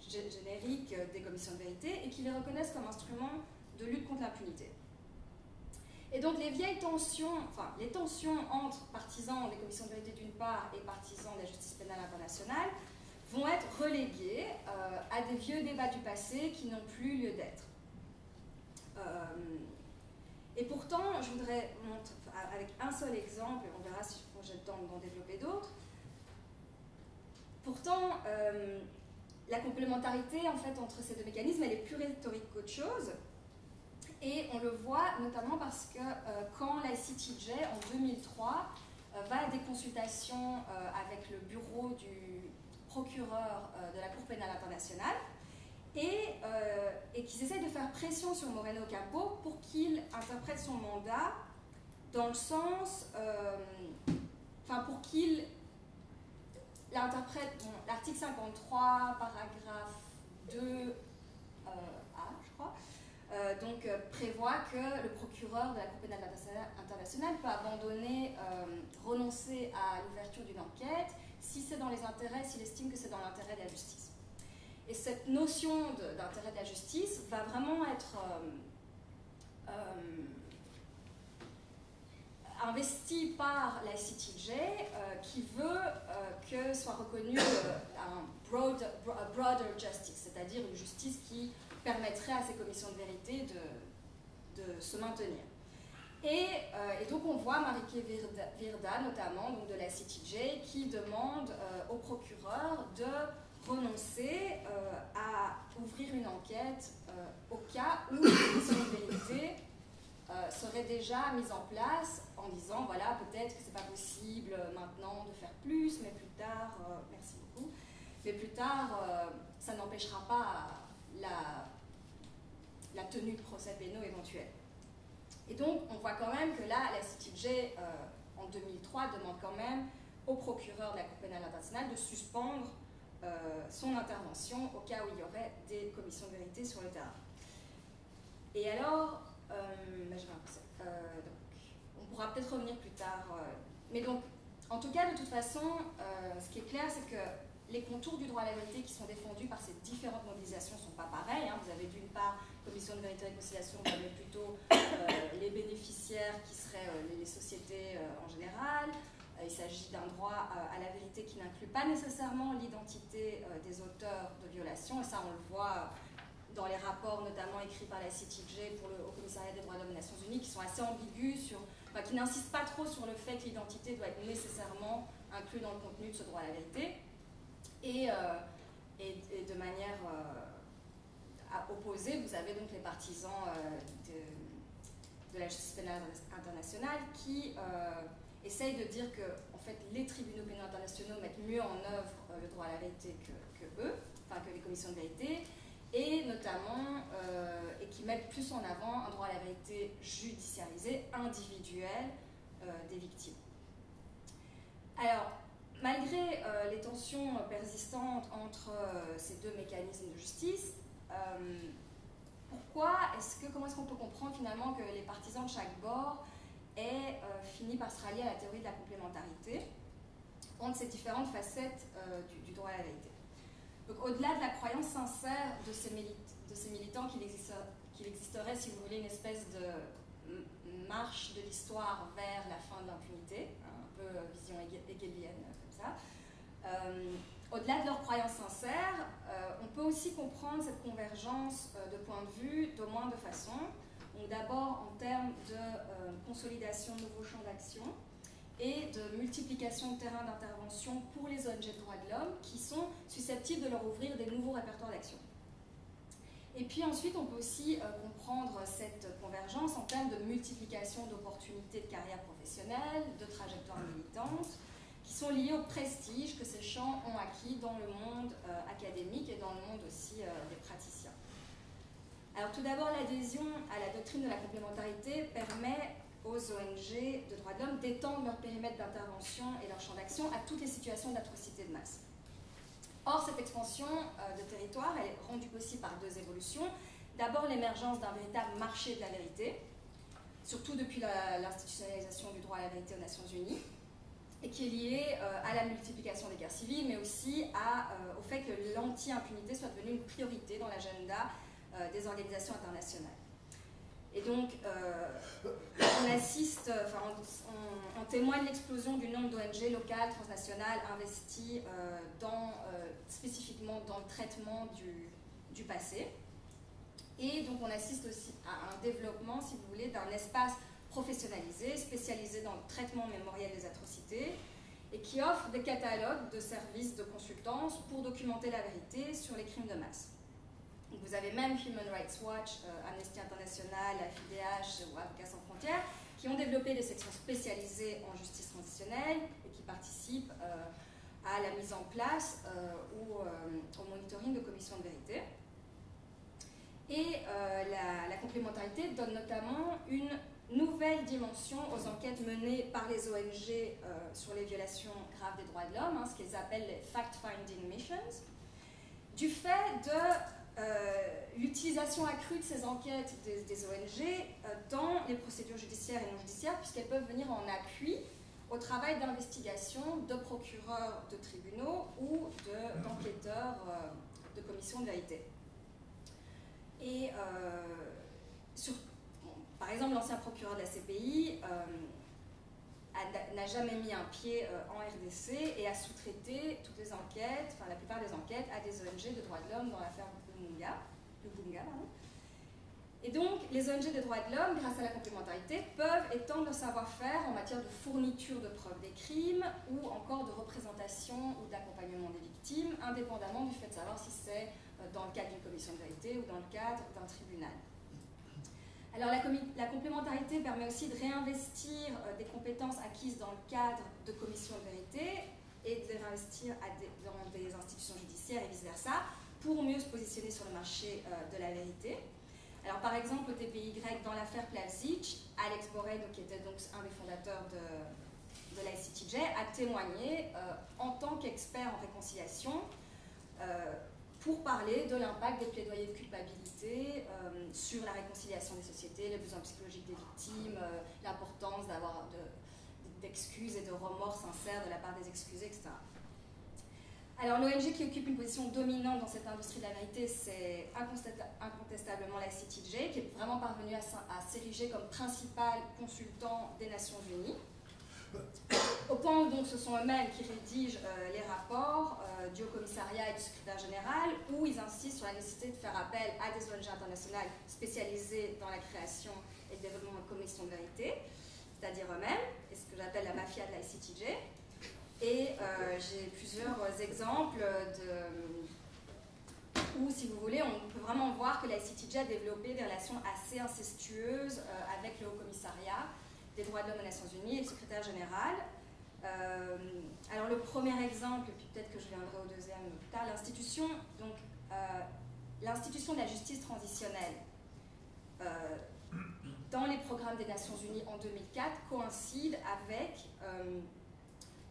génériques des commissions de vérité et qui les reconnaissent comme instrument de lutte contre l'impunité. Et donc les vieilles tensions, enfin les tensions entre partisans des commissions de vérité d'une part et partisans de la justice pénale internationale vont être reléguées à des vieux débats du passé qui n'ont plus lieu d'être. Et pourtant, je voudrais montrer, avec un seul exemple, on verra si j'ai le temps d'en développer d'autres, pourtant, la complémentarité en fait, entre ces deux mécanismes, elle est plus rhétorique qu'autre chose. Et on le voit notamment parce que quand l'ICTJ, en 2003, va à des consultations avec le bureau du procureur de la Cour pénale internationale, et qu'ils essayent de faire pression sur Moreno Ocampo pour qu'il interprète son mandat dans le sens, pour qu'il l'interprète, l'article 53, paragraphe 2A, je crois, prévoit que le procureur de la Cour pénale internationale peut abandonner, renoncer à l'ouverture d'une enquête si c'est dans les intérêts, s'il estime que c'est dans l'intérêt de la justice. Et cette notion d'intérêt de la justice va vraiment être investie par la ICTJ, qui veut que soit reconnu un broader justice, c'est-à-dire une justice qui permettrait à ces commissions de vérité de se maintenir. Et donc on voit Marieke Virda, notamment donc de la ICTJ, qui demande au procureur de renoncer à ouvrir une enquête au cas où une commission de vérité serait déjà mise en place en disant voilà, peut-être que c'est pas possible maintenant de faire plus, mais plus tard, merci beaucoup, mais plus tard ça n'empêchera pas la tenue de procès pénaux éventuels. Et donc on voit quand même que là la ICTJ en 2003 demande quand même au procureur de la Cour pénale internationale de suspendre son intervention au cas où il y aurait des commissions de vérité sur le terrain. Et alors, donc, on pourra peut-être revenir plus tard. Mais donc, en tout cas, de toute façon, ce qui est clair, c'est que les contours du droit à la vérité qui sont défendus par ces différentes mobilisations ne sont pas pareils. Hein. Vous avez d'une part commission de vérité et réconciliation, vous avez plutôt les bénéficiaires qui seraient les sociétés en général. Il s'agit d'un droit à la vérité qui n'inclut pas nécessairement l'identité des auteurs de violations, et ça on le voit dans les rapports notamment écrits par la ICTJ au Commissariat des droits de l'homme des Nations Unies, qui sont assez ambigus, qui n'insistent pas trop sur le fait que l'identité doit être nécessairement inclue dans le contenu de ce droit à la vérité. Et de manière opposée, vous avez donc les partisans de la justice pénale internationale qui essayent de dire que en fait, les tribunaux pénaux internationaux mettent mieux en œuvre le droit à la vérité que eux, enfin que les commissions de vérité, et notamment et qui mettent plus en avant un droit à la vérité judiciarisé, individuel des victimes. Alors, malgré les tensions persistantes entre ces deux mécanismes de justice, comment est-ce qu'on peut comprendre finalement que les partisans de chaque bord aient fini par se rallier à la théorie de la complémentarité entre ces différentes facettes du droit à la vérité? Donc, au-delà de la croyance sincère de ces militants qu'il existerait, si vous voulez, une espèce de marche de l'histoire vers la fin de l'impunité, un peu vision hegelienne comme ça, au-delà de leur croyance sincère, on peut aussi comprendre cette convergence de points de vue d'au moins deux façons. Donc d'abord en termes de consolidation de nouveaux champs d'action et de multiplication de terrains d'intervention pour les ONG de droits de l'homme qui sont susceptibles de leur ouvrir des nouveaux répertoires d'action. Et puis ensuite, on peut aussi comprendre cette convergence en termes de multiplication d'opportunités de carrière professionnelle, de trajectoires militantes, qui sont liées au prestige que ces champs ont acquis dans le monde académique et dans le monde aussi des praticiens. Alors tout d'abord, l'adhésion à la doctrine de la complémentarité permet aux ONG de droits de l'homme d'étendre leur périmètre d'intervention et leur champ d'action à toutes les situations d'atrocité de masse. Or, cette expansion de territoire elle est rendue possible par deux évolutions. D'abord, l'émergence d'un véritable marché de la vérité, surtout depuis l'institutionnalisation du droit à la vérité aux Nations Unies, et qui est liée à la multiplication des guerres civiles, mais aussi au fait que l'anti-impunité soit devenue une priorité dans l'agenda des organisations internationales. Et donc, on témoigne l'explosion du nombre d'ONG locales, transnationales, investies spécifiquement dans le traitement du passé. Et donc, on assiste aussi à un développement, si vous voulez, d'un espace professionnalisé, spécialisé dans le traitement mémoriel des atrocités, et qui offre des catalogues de services de consultance pour documenter la vérité sur les crimes de masse. Donc vous avez même Human Rights Watch, Amnesty International, la FIDH ou Avocats sans frontières qui ont développé des sections spécialisées en justice transitionnelle et qui participent à la mise en place ou au monitoring de commissions de vérité. Et la complémentarité donne notamment une nouvelle dimension aux enquêtes menées par les ONG sur les violations graves des droits de l'homme, ce qu'ils appellent les fact-finding missions, du fait de l'utilisation accrue de ces enquêtes des ONG dans les procédures judiciaires et non judiciaires, puisqu'elles peuvent venir en appui au travail d'investigation de procureurs de tribunaux ou d'enquêteurs de commission de vérité. Et par exemple, l'ancien procureur de la CPI n'a jamais mis un pied en RDC et a sous-traité toutes les enquêtes, enfin la plupart des enquêtes, à des ONG de droits de l'homme dans l'affaire Lubunga. Et donc, les ONG des droits de l'homme, grâce à la complémentarité, peuvent étendre leur savoir-faire en matière de fourniture de preuves des crimes ou encore de représentation ou d'accompagnement des victimes, indépendamment du fait de savoir si c'est dans le cadre d'une commission de vérité ou dans le cadre d'un tribunal. Alors, la complémentarité permet aussi de réinvestir des compétences acquises dans le cadre de commissions de vérité et de les réinvestir dans des institutions judiciaires et vice-versa pour mieux se positionner sur le marché de la vérité. Alors, par exemple, au TPY, dans l'affaire Plavšič, Alex Borrell, qui était donc un des fondateurs de l'ICTJ, a témoigné en tant qu'expert en réconciliation pour parler de l'impact des plaidoyers de culpabilité sur la réconciliation des sociétés, les besoins psychologiques des victimes, l'importance d'avoir d'excuses et de remords sincères de la part des excusés, etc. Alors, l'ONG qui occupe une position dominante dans cette industrie de la vérité, c'est incontestablement la ICTJ, qui est vraiment parvenue à s'ériger comme principal consultant des Nations Unies, au point où donc, ce sont eux-mêmes qui rédigent les rapports du Haut-Commissariat et du Secrétaire Général, où ils insistent sur la nécessité de faire appel à des ONG internationales spécialisées dans la création et le développement de commissions de vérité, c'est-à-dire eux-mêmes, et ce que j'appelle la mafia de la ICTJ. Et j'ai plusieurs exemples où, si vous voulez, on peut vraiment voir que la ICTJ a développé des relations assez incestueuses avec le Haut-Commissariat des droits de l'homme des Nations Unies et le secrétaire général. Alors le premier exemple, puis peut-être que je viendrai au deuxième plus tard, l'institution de la justice transitionnelle dans les programmes des Nations Unies en 2004 coïncide avec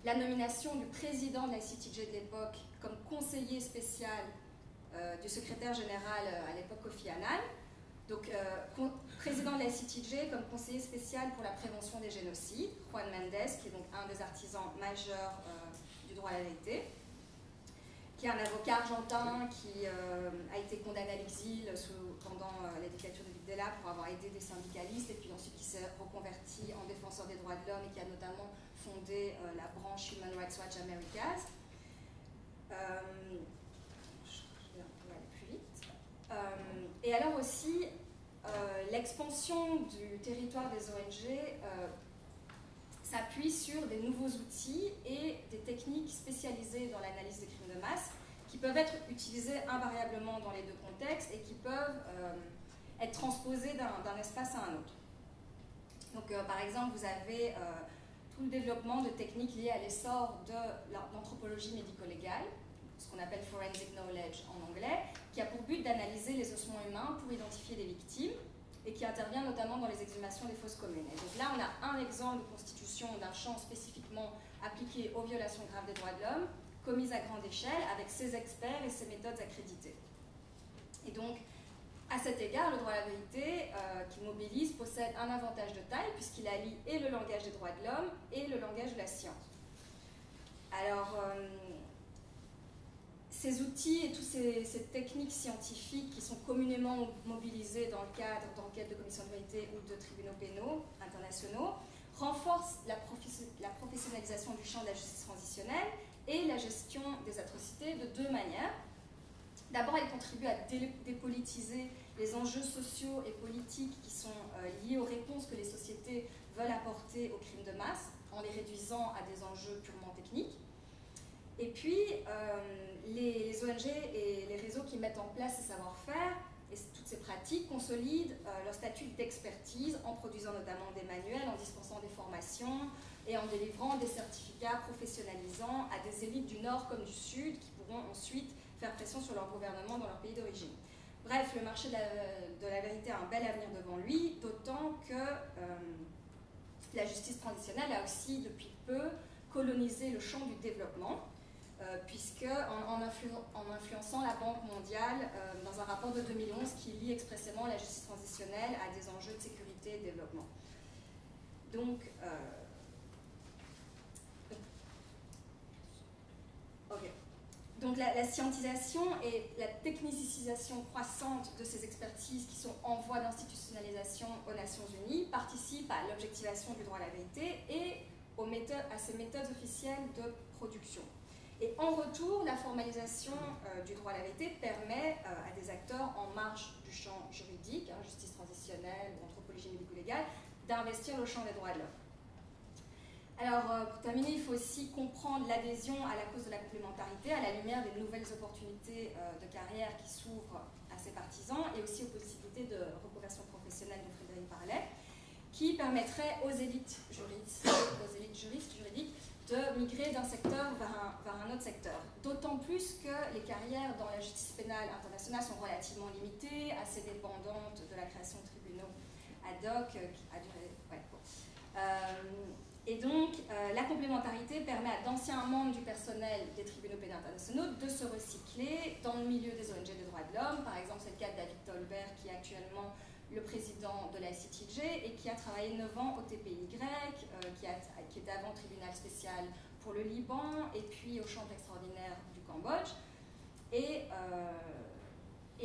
la nomination du président de la ICTJ de l'époque comme conseiller spécial du secrétaire général à l'époque Kofi Annan, donc président de la ICTJ comme conseiller spécial pour la prévention des génocides, Juan Mendes, qui est donc un des artisans majeurs du droit à la vérité, qui est un avocat argentin qui a été condamné à l'exil pendant la dictature de Videla pour avoir aidé des syndicalistes, et puis ensuite qui s'est reconverti en défenseur des droits de l'homme et qui a notamment fondé la branche Human Rights Watch Americas. Je vais aller plus vite. Et alors aussi, l'expansion du territoire des ONG s'appuie sur des nouveaux outils et des techniques spécialisées dans l'analyse des crimes de masse qui peuvent être utilisés invariablement dans les deux contextes et qui peuvent être transposés d'un espace à un autre. Donc, par exemple, vous avez tout le développement de techniques liées à l'essor de l'anthropologie médico-légale, ce qu'on appelle forensic knowledge en anglais, qui a pour but d'analyser les ossements humains pour identifier les victimes et qui intervient notamment dans les exhumations des fosses communes. Et donc là, on a un exemple de constitution d'un champ spécifiquement appliqué aux violations graves des droits de l'homme, commises à grande échelle, avec ses experts et ses méthodes accréditées. Et donc, à cet égard, le droit à la vérité, qui mobilise, possède un avantage de taille, puisqu'il allie et le langage des droits de l'homme et le langage de la science. Alors, ces outils et toutes ces techniques scientifiques qui sont communément mobilisées dans le cadre d'enquêtes de commissions de vérité ou de tribunaux pénaux internationaux renforcent la professionnalisation du champ de la justice transitionnelle et la gestion des atrocités de deux manières. D'abord, elle contribue à dépolitiser les enjeux sociaux et politiques qui sont liés aux réponses que les sociétés veulent apporter aux crimes de masse, en les réduisant à des enjeux purement techniques. Et puis, les ONG et les réseaux qui mettent en place ces savoir-faire et toutes ces pratiques consolident leur statut d'expertise en produisant notamment des manuels, en dispensant des formations et en délivrant des certificats professionnalisants à des élites du Nord comme du Sud qui pourront ensuite faire pression sur leur gouvernement dans leur pays d'origine. Bref, le marché de la vérité a un bel avenir devant lui, d'autant que la justice transitionnelle a aussi depuis peu colonisé le champ du développement, puisque en influençant la Banque mondiale dans un rapport de 2011 qui lie expressément la justice transitionnelle à des enjeux de sécurité et de développement. Donc, Donc la scientisation et la technicisation croissante de ces expertises qui sont en voie d'institutionnalisation aux Nations Unies participent à l'objectivation du droit à la vérité et à ces méthodes officielles de production. Et en retour, la formalisation du droit à la vérité permet à des acteurs en marge du champ juridique, justice transitionnelle, anthropologie médico-légale, d'investir le champ des droits de l'homme. Alors, pour terminer, il faut aussi comprendre l'adhésion à la cause de la complémentarité à la lumière des nouvelles opportunités de carrière qui s'ouvrent à ces partisans et aussi aux possibilités de reconversion professionnelle dont Frédéric parlait, qui permettraient aux élites juristes, juridiques de migrer d'un secteur vers un autre secteur. D'autant plus que les carrières dans la justice pénale internationale sont relativement limitées, assez dépendantes de la création de tribunaux ad hoc qui a duré... Ouais, bon. Et donc, la complémentarité permet à d'anciens membres du personnel des tribunaux pénaux internationaux de se recycler dans le milieu des ONG des droits de l'homme. Par exemple, c'est le cas de David Tolbert, qui est actuellement le président de la ICTJ et qui a travaillé 9 ans au TPY, qui était avant tribunal spécial pour le Liban et puis aux chambres extraordinaires du Cambodge. Et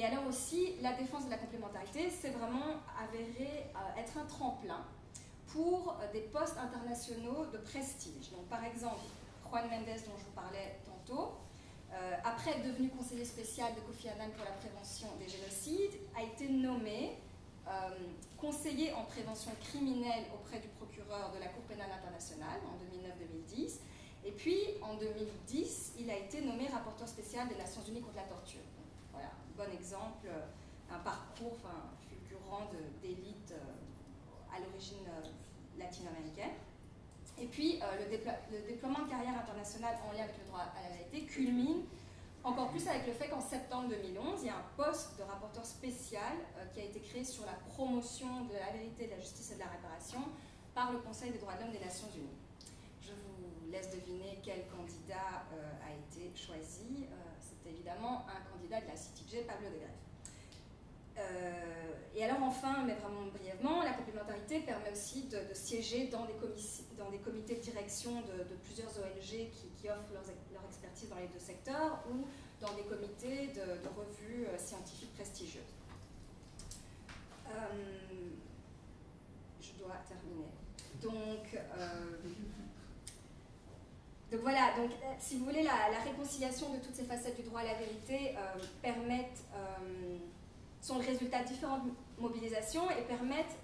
alors aussi, la défense de la complémentarité s'est vraiment avérée être un tremplin pour des postes internationaux de prestige. Donc, par exemple, Juan Mendes, dont je vous parlais tantôt, après être devenu conseiller spécial de Kofi Annan pour la prévention des génocides, a été nommé conseiller en prévention criminelle auprès du procureur de la Cour pénale internationale en 2009-2010. Et puis, en 2010, il a été nommé rapporteur spécial des Nations Unies contre la torture. Donc, voilà, un bon exemple, un parcours fulgurant d'élite à l'origine latino-américaine. Et puis, le déploiement de carrière internationale en lien avec le droit à la vérité culmine encore plus avec le fait qu'en septembre 2011, il y a un poste de rapporteur spécial qui a été créé sur la promotion de la vérité, de la justice et de la réparation par le Conseil des droits de l'homme des Nations Unies. Je vous laisse deviner quel candidat a été choisi. C'est évidemment un candidat de la CITIJ, Pablo de Greve. Et alors enfin, mais vraiment brièvement, la complémentarité permet aussi de siéger dans des comités de direction de plusieurs ONG qui offrent leur expertise dans les deux secteurs ou dans des comités de revues scientifiques prestigieuses. Je dois terminer. Donc voilà, donc, si vous voulez, la réconciliation de toutes ces facettes du droit à la vérité sont le résultat de différentes mobilisations et permettent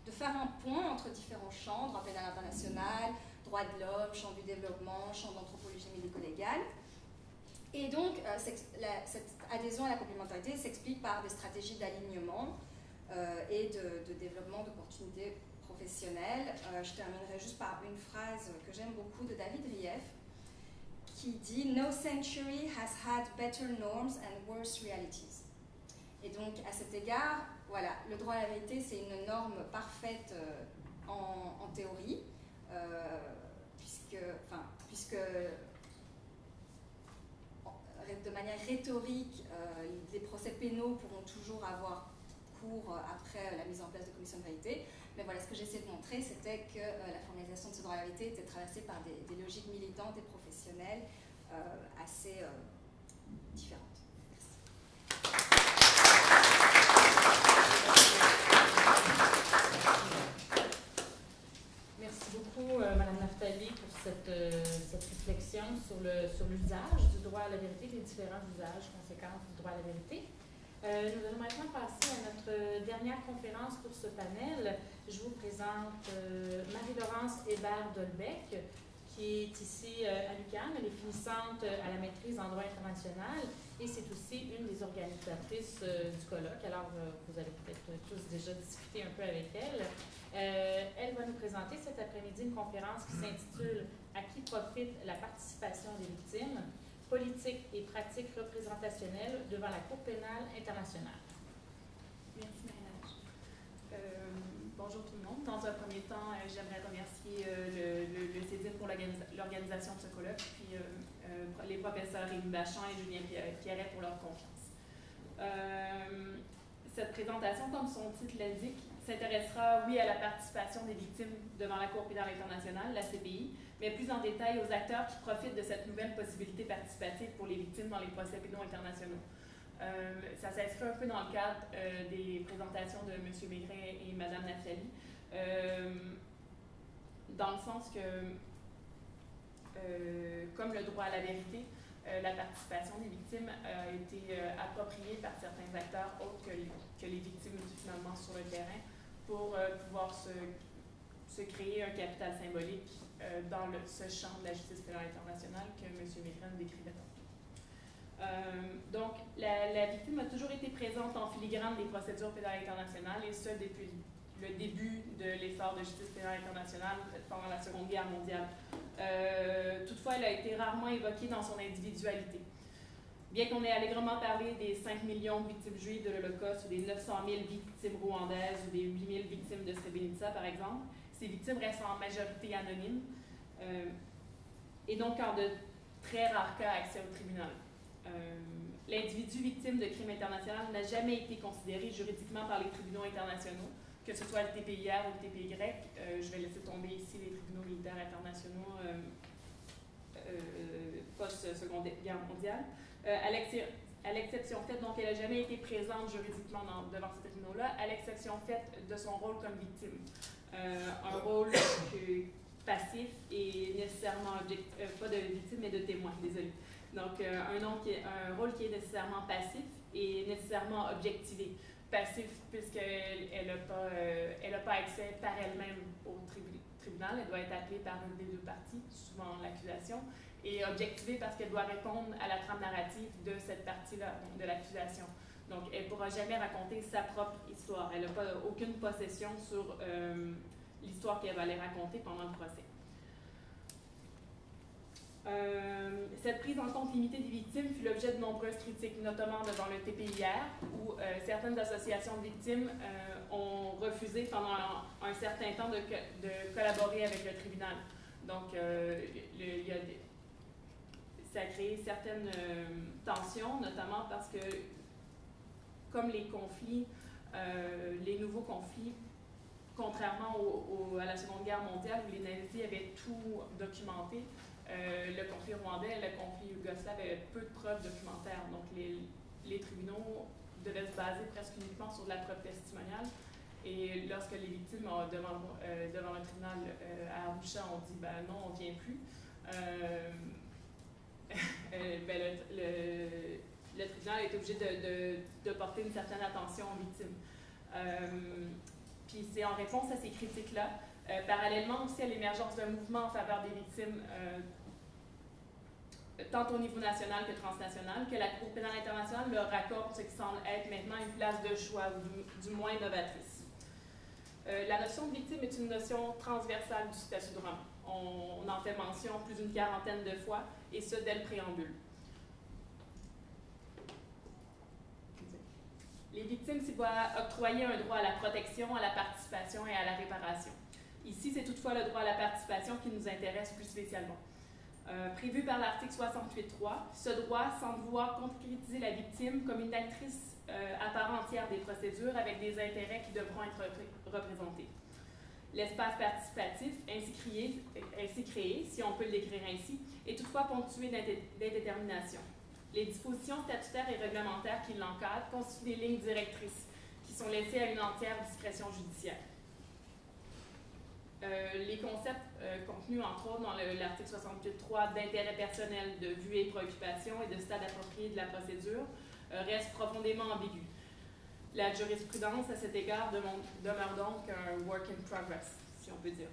de faire un pont entre différents champs, droit pénal international, droit de l'homme, champ du développement, champ d'anthropologie médico-légale. Et donc, cette adhésion à la complémentarité s'explique par des stratégies d'alignement et de développement d'opportunités professionnelles. Je terminerai juste par une phrase que j'aime beaucoup de David Rief, qui dit « No century has had better norms and worse realities ». Et donc, à cet égard, voilà, le droit à la vérité, c'est une norme parfaite en théorie, puisque de manière rhétorique, les procès pénaux pourront toujours avoir cours après la mise en place de commissions de vérité. Mais voilà, ce que j'essaie de montrer, c'était que la formalisation de ce droit à la vérité était traversée par des logiques militantes et professionnelles assez différentes. Merci beaucoup, Mme Naftali, pour cette réflexion sur l'usage du droit à la vérité, les différents usages, conséquences du droit à la vérité. Nous allons maintenant passer à notre dernière conférence pour ce panel. Je vous présente Marie-Laurence Hébert-Dolbec, qui est ici à l'UQAM. Elle est finissante à la maîtrise en droit international et c'est aussi une des organisatrices du colloque. Alors, vous allez peut-être tous déjà discuter un peu avec elle. Elle va nous présenter cet après-midi une conférence qui s'intitule « À qui profite la participation des victimes? Politique et pratiques représentationnelles devant la Cour pénale internationale ». Merci, Marie-Laure. Bonjour tout le monde. Dans un premier temps, j'aimerais remercier le CEDIM pour l'organisation de ce colloque, puis les professeurs Rémi Bachand et Julien Pierret pour leur confiance. Cette présentation, comme son titre l'indique, s'intéressera, oui, à la participation des victimes devant la Cour pénale internationale, la CPI, mais plus en détail aux acteurs qui profitent de cette nouvelle possibilité participative pour les victimes dans les procès pénaux internationaux. Ça s'inscrit un peu dans le cadre des présentations de M. Maigret et Mme Naftali, dans le sens que, comme le droit à la vérité, la participation des victimes a été appropriée par certains acteurs autres que les victimes finalement sur le terrain pour pouvoir se créer un capital symbolique dans ce champ de la justice pénale internationale que M. Maigret décrivait tantôt. Donc, la victime a toujours été présente en filigrane des procédures pénales internationales, et ce depuis le début de l'effort de justice pénale internationale pendant la Seconde Guerre mondiale. Toutefois, elle a été rarement évoquée dans son individualité. Bien qu'on ait allègrement parlé des 5 millions de victimes juives de l'Holocauste, ou des 900 000 victimes rwandaises, ou des 8 000 victimes de Srebrenica, par exemple, ces victimes restent en majorité anonymes et donc en de très rares cas accès au tribunal. L'individu victime de crimes internationaux n'a jamais été considéré juridiquement par les tribunaux internationaux, que ce soit le TPIR ou le TPY. Je vais laisser tomber ici les tribunaux militaires internationaux post-Seconde Guerre mondiale. À l'exception faite, donc elle n'a jamais été présente juridiquement devant ces tribunaux-là, à l'exception faite de son rôle comme victime. Un rôle passif et nécessairement pas de victime, mais de témoin, désolé. Donc, un rôle qui est nécessairement passif et nécessairement objectivé. Passif, puisqu'elle n'a pas accès par elle-même au tribunal, elle doit être appelée par une des deux parties, souvent l'accusation, et objectivée parce qu'elle doit répondre à la trame narrative de cette partie-là, donc de l'accusation. Donc, elle ne pourra jamais raconter sa propre histoire. Elle n'a aucune possession sur l'histoire qu'elle va aller raconter pendant le procès. Cette prise en compte limitée des victimes fut l'objet de nombreuses critiques, notamment devant le TPIR, où certaines associations de victimes ont refusé pendant un certain temps de collaborer avec le tribunal. Donc, ça a créé certaines tensions, notamment parce que, comme les conflits, les nouveaux conflits, contrairement à la Seconde Guerre mondiale où les nazis avaient tout documenté, le conflit rwandais et le conflit yougoslave avaient peu de preuves documentaires. Donc, les tribunaux devaient se baser presque uniquement sur de la preuve testimoniale. Et lorsque les victimes, devant le tribunal à Arusha, ont dit ben, « non, on ne vient plus », le tribunal est obligé de porter une certaine attention aux victimes. Puis c'est en réponse à ces critiques-là, parallèlement aussi à l'émergence d'un mouvement en faveur des victimes, tant au niveau national que transnational, que la Cour pénale internationale leur accorde ce qui semble être maintenant une place de choix, ou du moins novatrice. La notion de victime est une notion transversale du statut de Rome. On en fait mention plus d'une quarantaine de fois, et ce, dès le préambule. Les victimes s'y voient octroyer un droit à la protection, à la participation et à la réparation. Ici, c'est toutefois le droit à la participation qui nous intéresse plus spécialement. Prévu par l'article 68.3, ce droit semble vouloir concrétiser la victime comme une actrice à part entière des procédures avec des intérêts qui devront être représentés. L'espace participatif, ainsi créé, si on peut le décrire ainsi, est toutefois ponctué d'indétermination. Les dispositions statutaires et réglementaires qui l'encadrent constituent des lignes directrices qui sont laissées à une entière discrétion judiciaire. Les concepts contenus, entre autres, dans l'article 68.3 d'intérêt personnel, de vue et préoccupation et de stade approprié de la procédure restent profondément ambigus. La jurisprudence, à cet égard, demeure donc un work in progress, si on peut dire.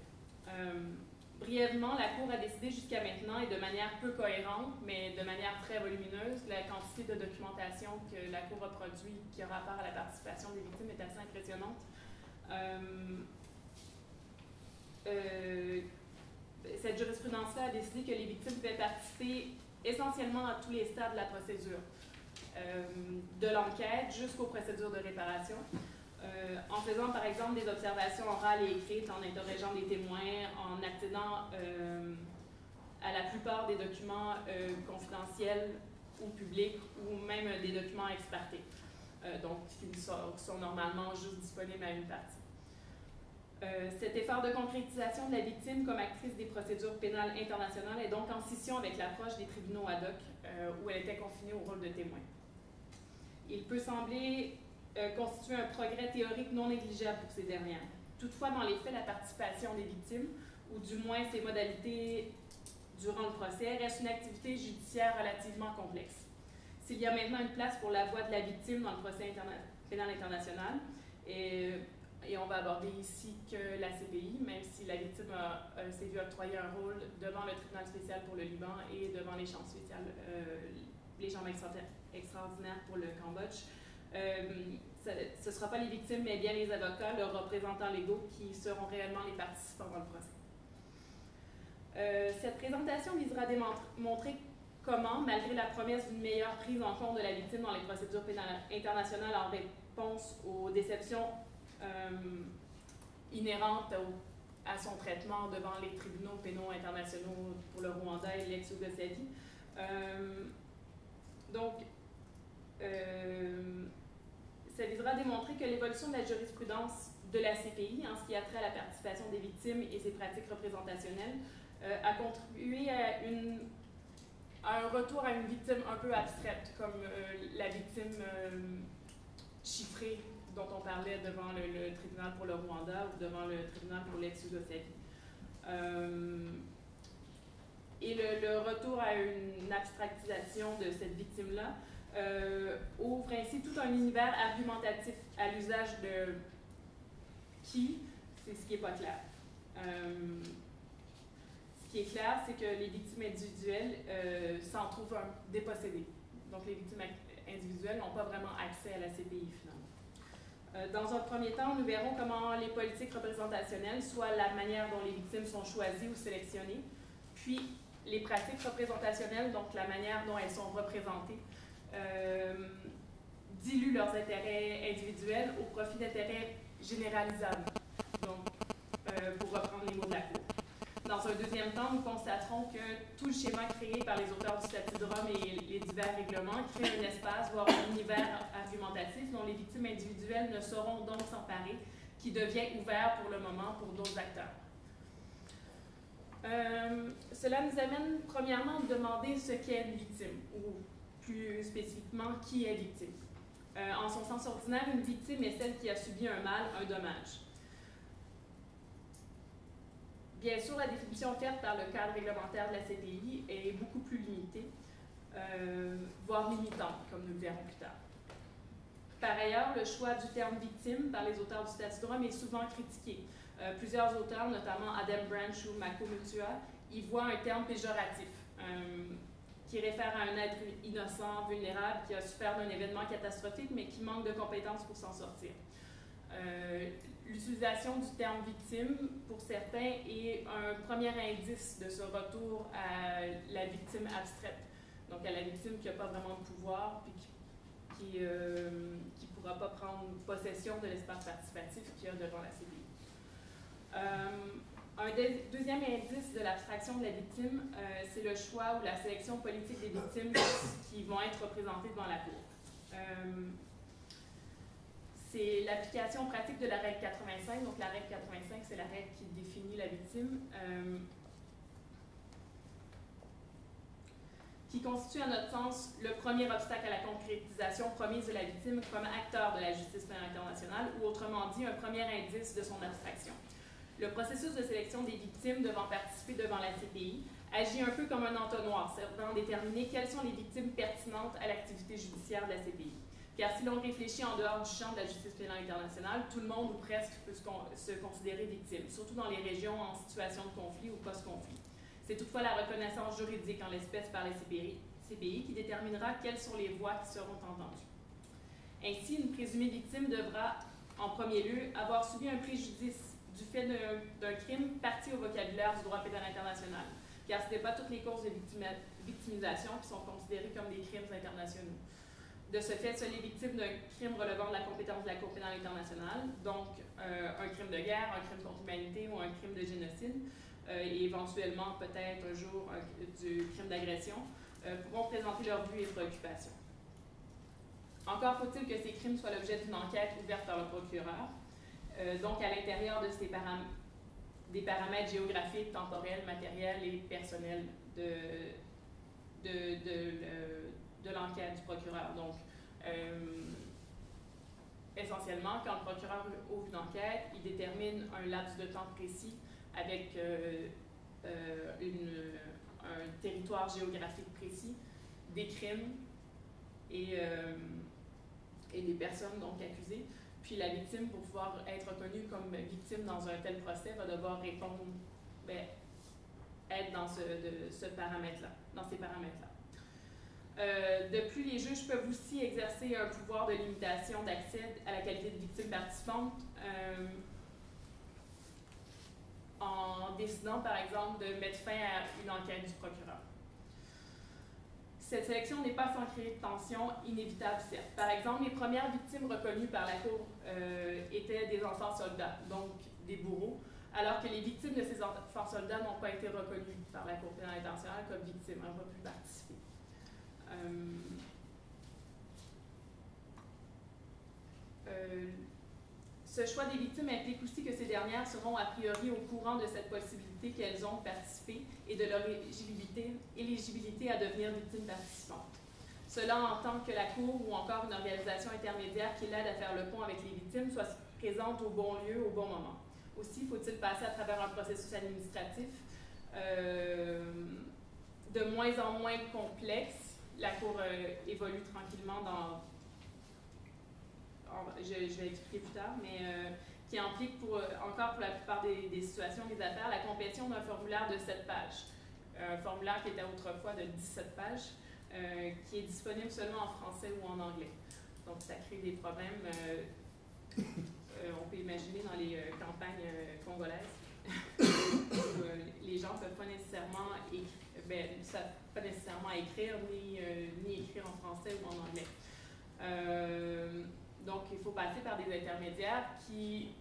Brièvement, la Cour a décidé jusqu'à maintenant, et de manière peu cohérente, mais de manière très volumineuse, la quantité de documentation que la Cour a produite qui a rapport à la participation des victimes est assez impressionnante. Cette jurisprudence-là a décidé que les victimes pouvaient participer essentiellement à tous les stades de la procédure, de l'enquête jusqu'aux procédures de réparation, en faisant par exemple des observations orales et écrites, en interrogeant des témoins, en accédant à la plupart des documents confidentiels ou publics, ou même des documents expertés, donc qui sont normalement juste disponibles à une partie. Cet effort de concrétisation de la victime comme actrice des procédures pénales internationales est donc en scission avec l'approche des tribunaux ad hoc, où elle était confinée au rôle de témoin. Il peut sembler constituer un progrès théorique non négligeable pour ces dernières. Toutefois, dans les faits, la participation des victimes, ou du moins ses modalités durant le procès, reste une activité judiciaire relativement complexe. S'il y a maintenant une place pour la voix de la victime dans le procès pénal international, et on va aborder ici que la CPI, même si la victime s'est vue octroyer un rôle devant le tribunal spécial pour le Liban et devant les chambres spéciales, les chambres extraordinaires pour le Cambodge. Ce ne sera pas les victimes, mais bien les avocats, leurs représentants légaux, qui seront réellement les participants dans le procès. Cette présentation visera à démontrer comment, malgré la promesse d'une meilleure prise en compte de la victime dans les procédures pénales internationales en réponse aux déceptions inhérentes à son traitement devant les tribunaux pénaux internationaux pour le Rwanda et l'ex-Yougoslavie. Ça visera à démontrer que l'évolution de la jurisprudence de la CPI, en ce qui a trait à la participation des victimes et ses pratiques représentationnelles, a contribué à un retour à une victime un peu abstraite, comme la victime chiffrée dont on parlait devant le tribunal pour le Rwanda ou devant le tribunal pour l'ex-Yougoslavie. Et le retour à une abstractisation de cette victime-là ouvre ainsi tout un univers argumentatif à l'usage de qui, c'est ce qui n'est pas clair. Ce qui est clair, c'est que les victimes individuelles s'en trouvent dépossédées. Donc les victimes individuelles n'ont pas vraiment accès à la CPI finalement. Dans un premier temps, nous verrons comment les politiques représentationnelles, soit la manière dont les victimes sont choisies ou sélectionnées, puis les pratiques représentationnelles, donc la manière dont elles sont représentées, diluent leurs intérêts individuels au profit d'intérêts généralisables, donc, pour reprendre les mots de la Cour. Dans un deuxième temps, nous constaterons que tout le schéma créé par les auteurs du statut de Rome et les divers règlements crée un espace, voire un univers argumentatif dont les victimes individuelles ne sauront donc s'emparer, qui devient ouvert pour le moment pour d'autres acteurs. Cela nous amène premièrement à nous demander ce qu'est une victime, ou plus spécifiquement, qui est victime. En son sens ordinaire, une victime est celle qui a subi un mal, un dommage. Bien sûr, la définition offerte par le cadre réglementaire de la CPI est beaucoup plus limitée, voire limitante, comme nous le verrons plus tard. Par ailleurs, le choix du terme victime par les auteurs du statut de Rome est souvent critiqué. Plusieurs auteurs, notamment Adam Branch ou Mako Mutua, y voient un terme péjoratif qui réfère à un être innocent, vulnérable, qui a souffert d'un événement catastrophique, mais qui manque de compétences pour s'en sortir. L'utilisation du terme victime, pour certains, est un premier indice de ce retour à la victime abstraite, donc à la victime qui n'a pas vraiment de pouvoir, puis qui ne pourra pas prendre possession de l'espace participatif qu'il y a devant la CPI. Un deuxième indice de l'abstraction de la victime, c'est le choix ou la sélection politique des victimes qui vont être représentées devant la Cour. C'est l'application pratique de la règle 85. Donc la règle 85, c'est la règle qui définit la victime, qui constitue à notre sens le premier obstacle à la concrétisation promise de la victime comme acteur de la justice pénale internationale, ou autrement dit, un premier indice de son abstraction. Le processus de sélection des victimes devant participer devant la CPI agit un peu comme un entonnoir, servant à déterminer quelles sont les victimes pertinentes à l'activité judiciaire de la CPI. Car si l'on réfléchit en dehors du champ de la justice pénale internationale, tout le monde ou presque peut se considérer victime, surtout dans les régions en situation de conflit ou post-conflit. C'est toutefois la reconnaissance juridique en l'espèce par les CPI qui déterminera quelles sont les voix qui seront entendues. Ainsi, une présumée victime devra, en premier lieu, avoir subi un préjudice du fait d'un crime parti au vocabulaire du droit pénal international, car ce n'est pas toutes les causes de victimisation qui sont considérées comme des crimes internationaux. De ce fait, seules les victimes d'un crime relevant de la compétence de la Cour pénale internationale, donc un crime de guerre, un crime contre l'humanité ou un crime de génocide, et éventuellement peut-être un jour du crime d'agression, pourront présenter leurs vues et préoccupations. Encore faut-il que ces crimes soient l'objet d'une enquête ouverte par le procureur, donc à l'intérieur de des paramètres géographiques, temporels, matériels et personnels de l'enquête du procureur. Donc, essentiellement, quand le procureur ouvre une enquête, il détermine un laps de temps précis avec un territoire géographique précis, des crimes et les personnes donc accusées. Puis la victime, pour pouvoir être reconnue comme victime dans un tel procès, va devoir répondre, être dans ce paramètre-là, dans ces paramètres-là. De plus, les juges peuvent aussi exercer un pouvoir de limitation d'accès à la qualité de victime participante en décidant, par exemple, de mettre fin à une enquête du procureur. Cette sélection n'est pas sans créer de tensions inévitables, certes. Par exemple, les premières victimes reconnues par la Cour étaient des enfants soldats, donc des bourreaux, alors que les victimes de ces enfants soldats n'ont pas été reconnues par la Cour pénale internationale comme victimes, n'ont pas pu participer. Ce choix des victimes implique aussi que ces dernières seront a priori au courant de cette possibilité qu'elles ont participé et de leur éligibilité à devenir victimes participantes. Cela en tant que la Cour ou encore une organisation intermédiaire qui l'aide à faire le pont avec les victimes soit présente au bon lieu, au bon moment. Aussi, faut-il passer à travers un processus administratif de moins en moins complexe. La Cour évolue tranquillement je vais expliquer plus tard, mais qui implique encore pour la plupart des situations, des affaires, la complétion d'un formulaire de 7 pages. Un formulaire qui était autrefois de 17 pages, qui est disponible seulement en français ou en anglais. Donc, ça crée des problèmes, on peut imaginer dans les campagnes congolaises, où les gens ne peuvent pas nécessairement savent pas nécessairement écrire, ni écrire en français ou en anglais. Donc, il faut passer par des intermédiaires qui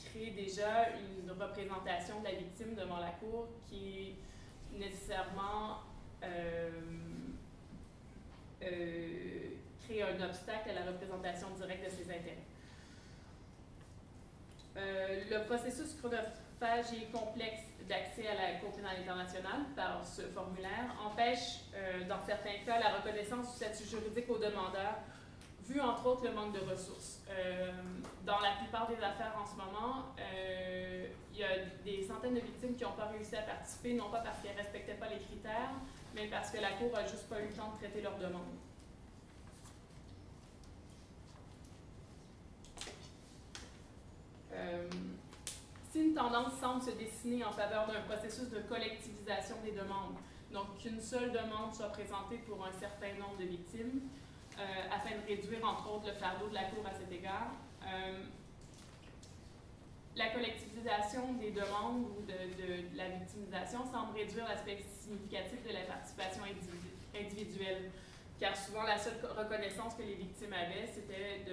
créent déjà une représentation de la victime devant la Cour qui nécessairement crée un obstacle à la représentation directe de ses intérêts. Le processus chronophage et complexe d'accès à la Cour pénale internationale par ce formulaire empêche, dans certains cas, la reconnaissance du statut juridique aux demandeurs, vu entre autres le manque de ressources. Dans la plupart des affaires en ce moment, il y a des centaines de victimes qui n'ont pas réussi à participer, non pas parce qu'elles ne respectaient pas les critères, mais parce que la Cour n'a juste pas eu le temps de traiter leurs demandes. Si une tendance semble se dessiner en faveur d'un processus de collectivisation des demandes, donc qu'une seule demande soit présentée pour un certain nombre de victimes, afin de réduire, entre autres, le fardeau de la Cour à cet égard. La collectivisation des demandes ou de la victimisation semble réduire l'aspect significatif de la participation individuelle, car souvent la seule reconnaissance que les victimes avaient, c'était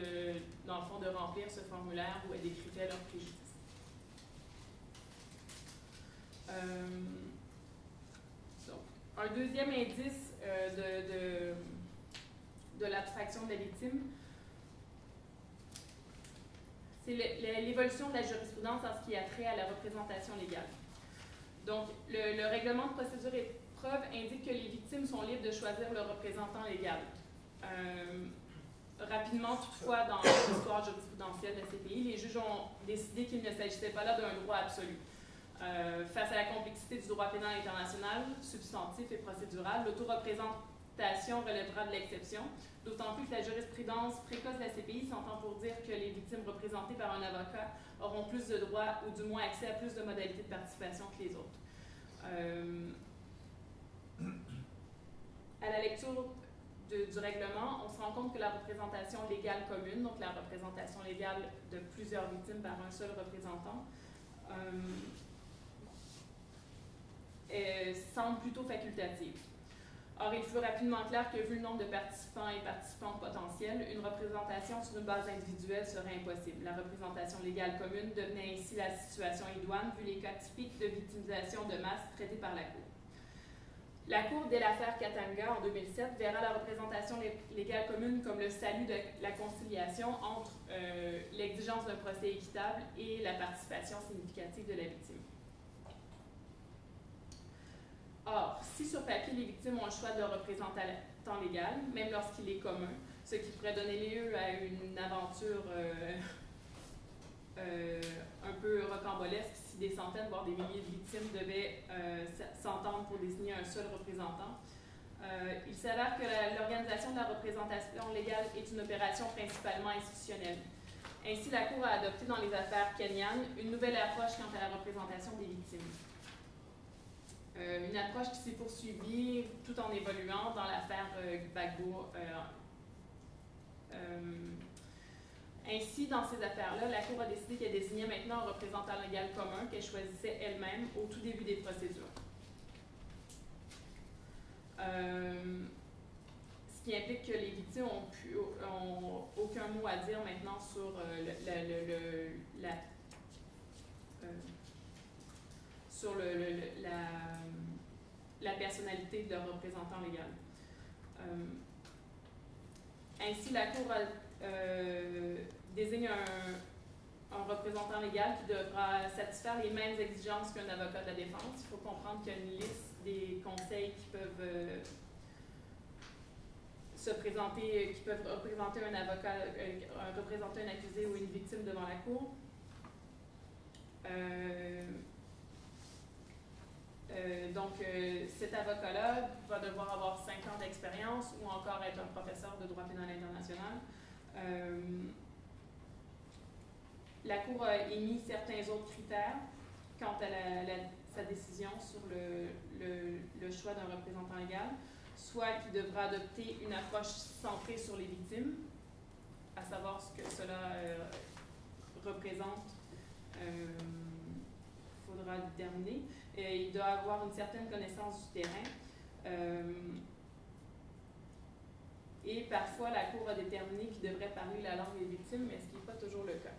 dans le fond de remplir ce formulaire où elles décrivaient leurs préjudices. Donc, un deuxième indice de l'abstraction de la victime, c'est l'évolution de la jurisprudence en ce qui a trait à la représentation légale. Donc, le règlement de procédure et preuve indique que les victimes sont libres de choisir leur représentant légal. Rapidement, toutefois, dans l'histoire jurisprudentielle de ces pays, les juges ont décidé qu'il ne s'agissait pas là d'un droit absolu. Face à la complexité du droit pénal international, substantif et procédural, l'autoreprésentation relèvera de l'exception, d'autant plus que la jurisprudence précoce de la CPI s'entend pour dire que les victimes représentées par un avocat auront plus de droits ou du moins accès à plus de modalités de participation que les autres. À la lecture du règlement, on se rend compte que la représentation légale commune, donc la représentation légale de plusieurs victimes par un seul représentant, semble plutôt facultative. Or, il fut rapidement clair que, vu le nombre de participants et participantes potentiels, une représentation sur une base individuelle serait impossible. La représentation légale commune devenait ainsi la situation idoine, vu les cas typiques de victimisation de masse traités par la Cour. La Cour de l'affaire Katanga, en 2007, verra la représentation légale commune comme le salut de la conciliation entre l'exigence d'un procès équitable et la participation significative de la victime. Or, si sur papier les victimes ont le choix de leur représentant légal, même lorsqu'il est commun, ce qui pourrait donner lieu à une aventure un peu rocambolesque si des centaines, voire des milliers de victimes devaient s'entendre pour désigner un seul représentant. Il s'avère que l'organisation de la représentation légale est une opération principalement institutionnelle. Ainsi, la Cour a adopté dans les affaires kenyanes une nouvelle approche quant à la représentation des victimes. Une approche qui s'est poursuivie tout en évoluant dans l'affaire Gbagbo. Ainsi, dans ces affaires-là, la Cour a décidé qu'elle désignait maintenant un représentant légal commun qu'elle choisissait elle-même au tout début des procédures. Ce qui implique que les victimes ont aucun mot à dire maintenant sur la personnalité de leur représentant légal. Ainsi, la Cour désigne un représentant légal qui devra satisfaire les mêmes exigences qu'un avocat de la défense. Il faut comprendre qu'il y a une liste des conseils qui peuvent se présenter, qui peuvent représenter un avocat, représenter un accusé ou une victime devant la Cour. Donc, cet avocat-là va devoir avoir 5 ans d'expérience ou encore être un professeur de droit pénal international. La Cour a émis certains autres critères quant à sa décision sur le choix d'un représentant légal, soit qu'il devra adopter une approche centrée sur les victimes, à savoir ce que cela représente, faudra déterminer. Il doit avoir une certaine connaissance du terrain. Et parfois, la Cour a déterminé qu'il devrait parler la langue des victimes, mais ce qui n'est pas toujours le cas.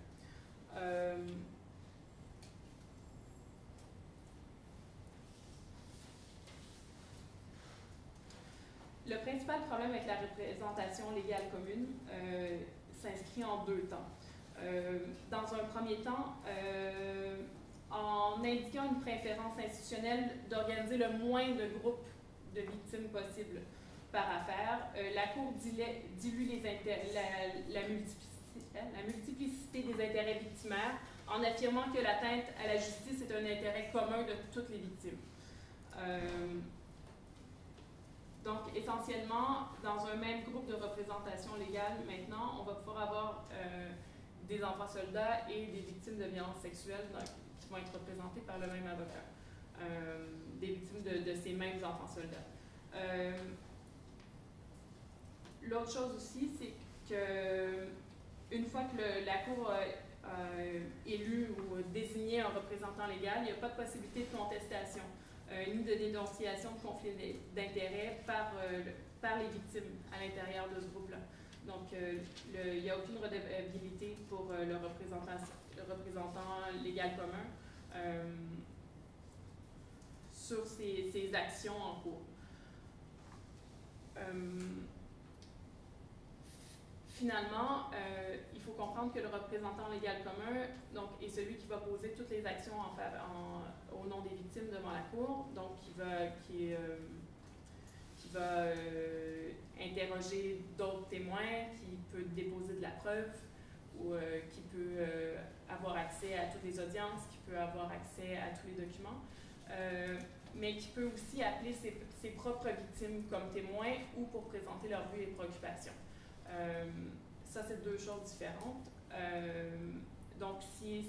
Le principal problème avec la représentation légale commune s'inscrit en 2 temps. Dans un premier temps, en indiquant une préférence institutionnelle d'organiser le moins de groupes de victimes possible par affaire, la Cour dilue la multiplicité des intérêts victimaires en affirmant que l'atteinte à la justice est un intérêt commun de toutes les victimes. Donc, essentiellement, dans un même groupe de représentation légale, maintenant, on va pouvoir avoir des enfants soldats et des victimes de violences sexuelles qui vont être représentées par le même avocat, des victimes de ces mêmes enfants soldats. L'autre chose aussi, c'est que une fois que la Cour a élu ou désigné un représentant légal, il n'y a pas de possibilité de contestation ni de dénonciation de conflit d'intérêts par les victimes à l'intérieur de ce groupe-là. Donc, il n'y a aucune redevabilité pour le représentant légal commun sur ces actions en cours. Finalement, il faut comprendre que le représentant légal commun est celui qui va poser toutes les actions au nom des victimes devant la Cour, donc qui va interroger d'autres témoins, qui peut déposer de la preuve, ou qui peut avoir accès à toutes les audiences, qui peut avoir accès à tous les documents, mais qui peut aussi appeler ses propres victimes comme témoins ou pour présenter leurs vues et préoccupations. Ça, c'est 2 choses différentes. Donc, si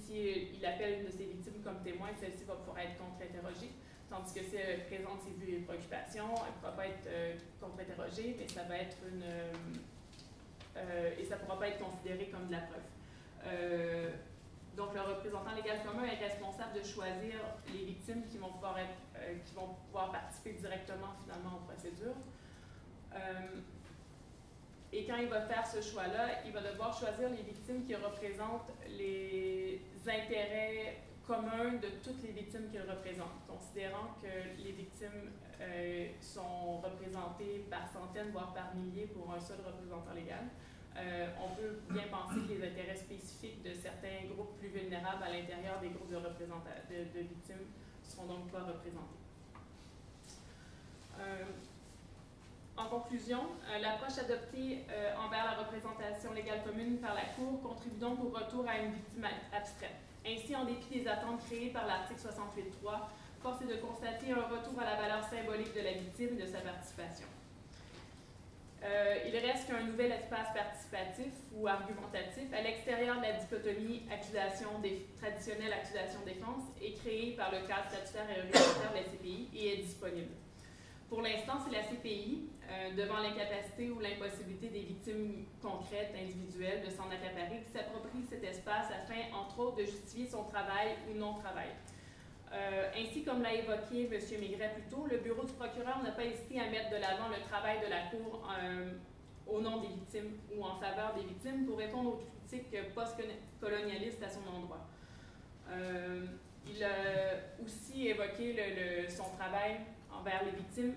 il appelle une de ses victimes comme témoin, celle-ci va pouvoir être contre-interrogée, tandis que si elle présente ses vues et préoccupations, elle ne pourra pas être contre-interrogée, mais ça va être et ça ne pourra pas être considéré comme de la preuve. Donc, le représentant légal commun est responsable de choisir les victimes qui vont pouvoir participer directement, finalement, aux procédures. Et quand il va faire ce choix-là, il va devoir choisir les victimes qui représentent les intérêts commun de toutes les victimes qu'ils représentent, considérant que les victimes sont représentées par centaines, voire par milliers pour un seul représentant légal. On peut bien penser que les intérêts spécifiques de certains groupes plus vulnérables à l'intérieur des groupes de victimes ne seront donc pas représentés. En conclusion, l'approche adoptée envers la représentation légale commune par la Cour contribue donc au retour à une victime abstraite. Ainsi, en dépit des attentes créées par l'article 68.3, force est de constater un retour à la valeur symbolique de la victime et de sa participation. Il reste qu'un nouvel espace participatif ou argumentatif à l'extérieur de la dichotomie traditionnelle accusation-défense est créé par le cadre statutaire et réglementaire de la CPI et est disponible. Pour l'instant, c'est la CPI, devant l'incapacité ou l'impossibilité des victimes concrètes, individuelles, de s'en accaparer, qui s'approprie cet espace afin, entre autres, de justifier son travail ou non-travail. Ainsi, comme l'a évoqué M. Maigret plus tôt, le bureau du procureur n'a pas hésité à mettre de l'avant le travail de la Cour au nom des victimes ou en faveur des victimes pour répondre aux critiques post-colonialistes à son endroit. Il a aussi évoqué son travail envers les victimes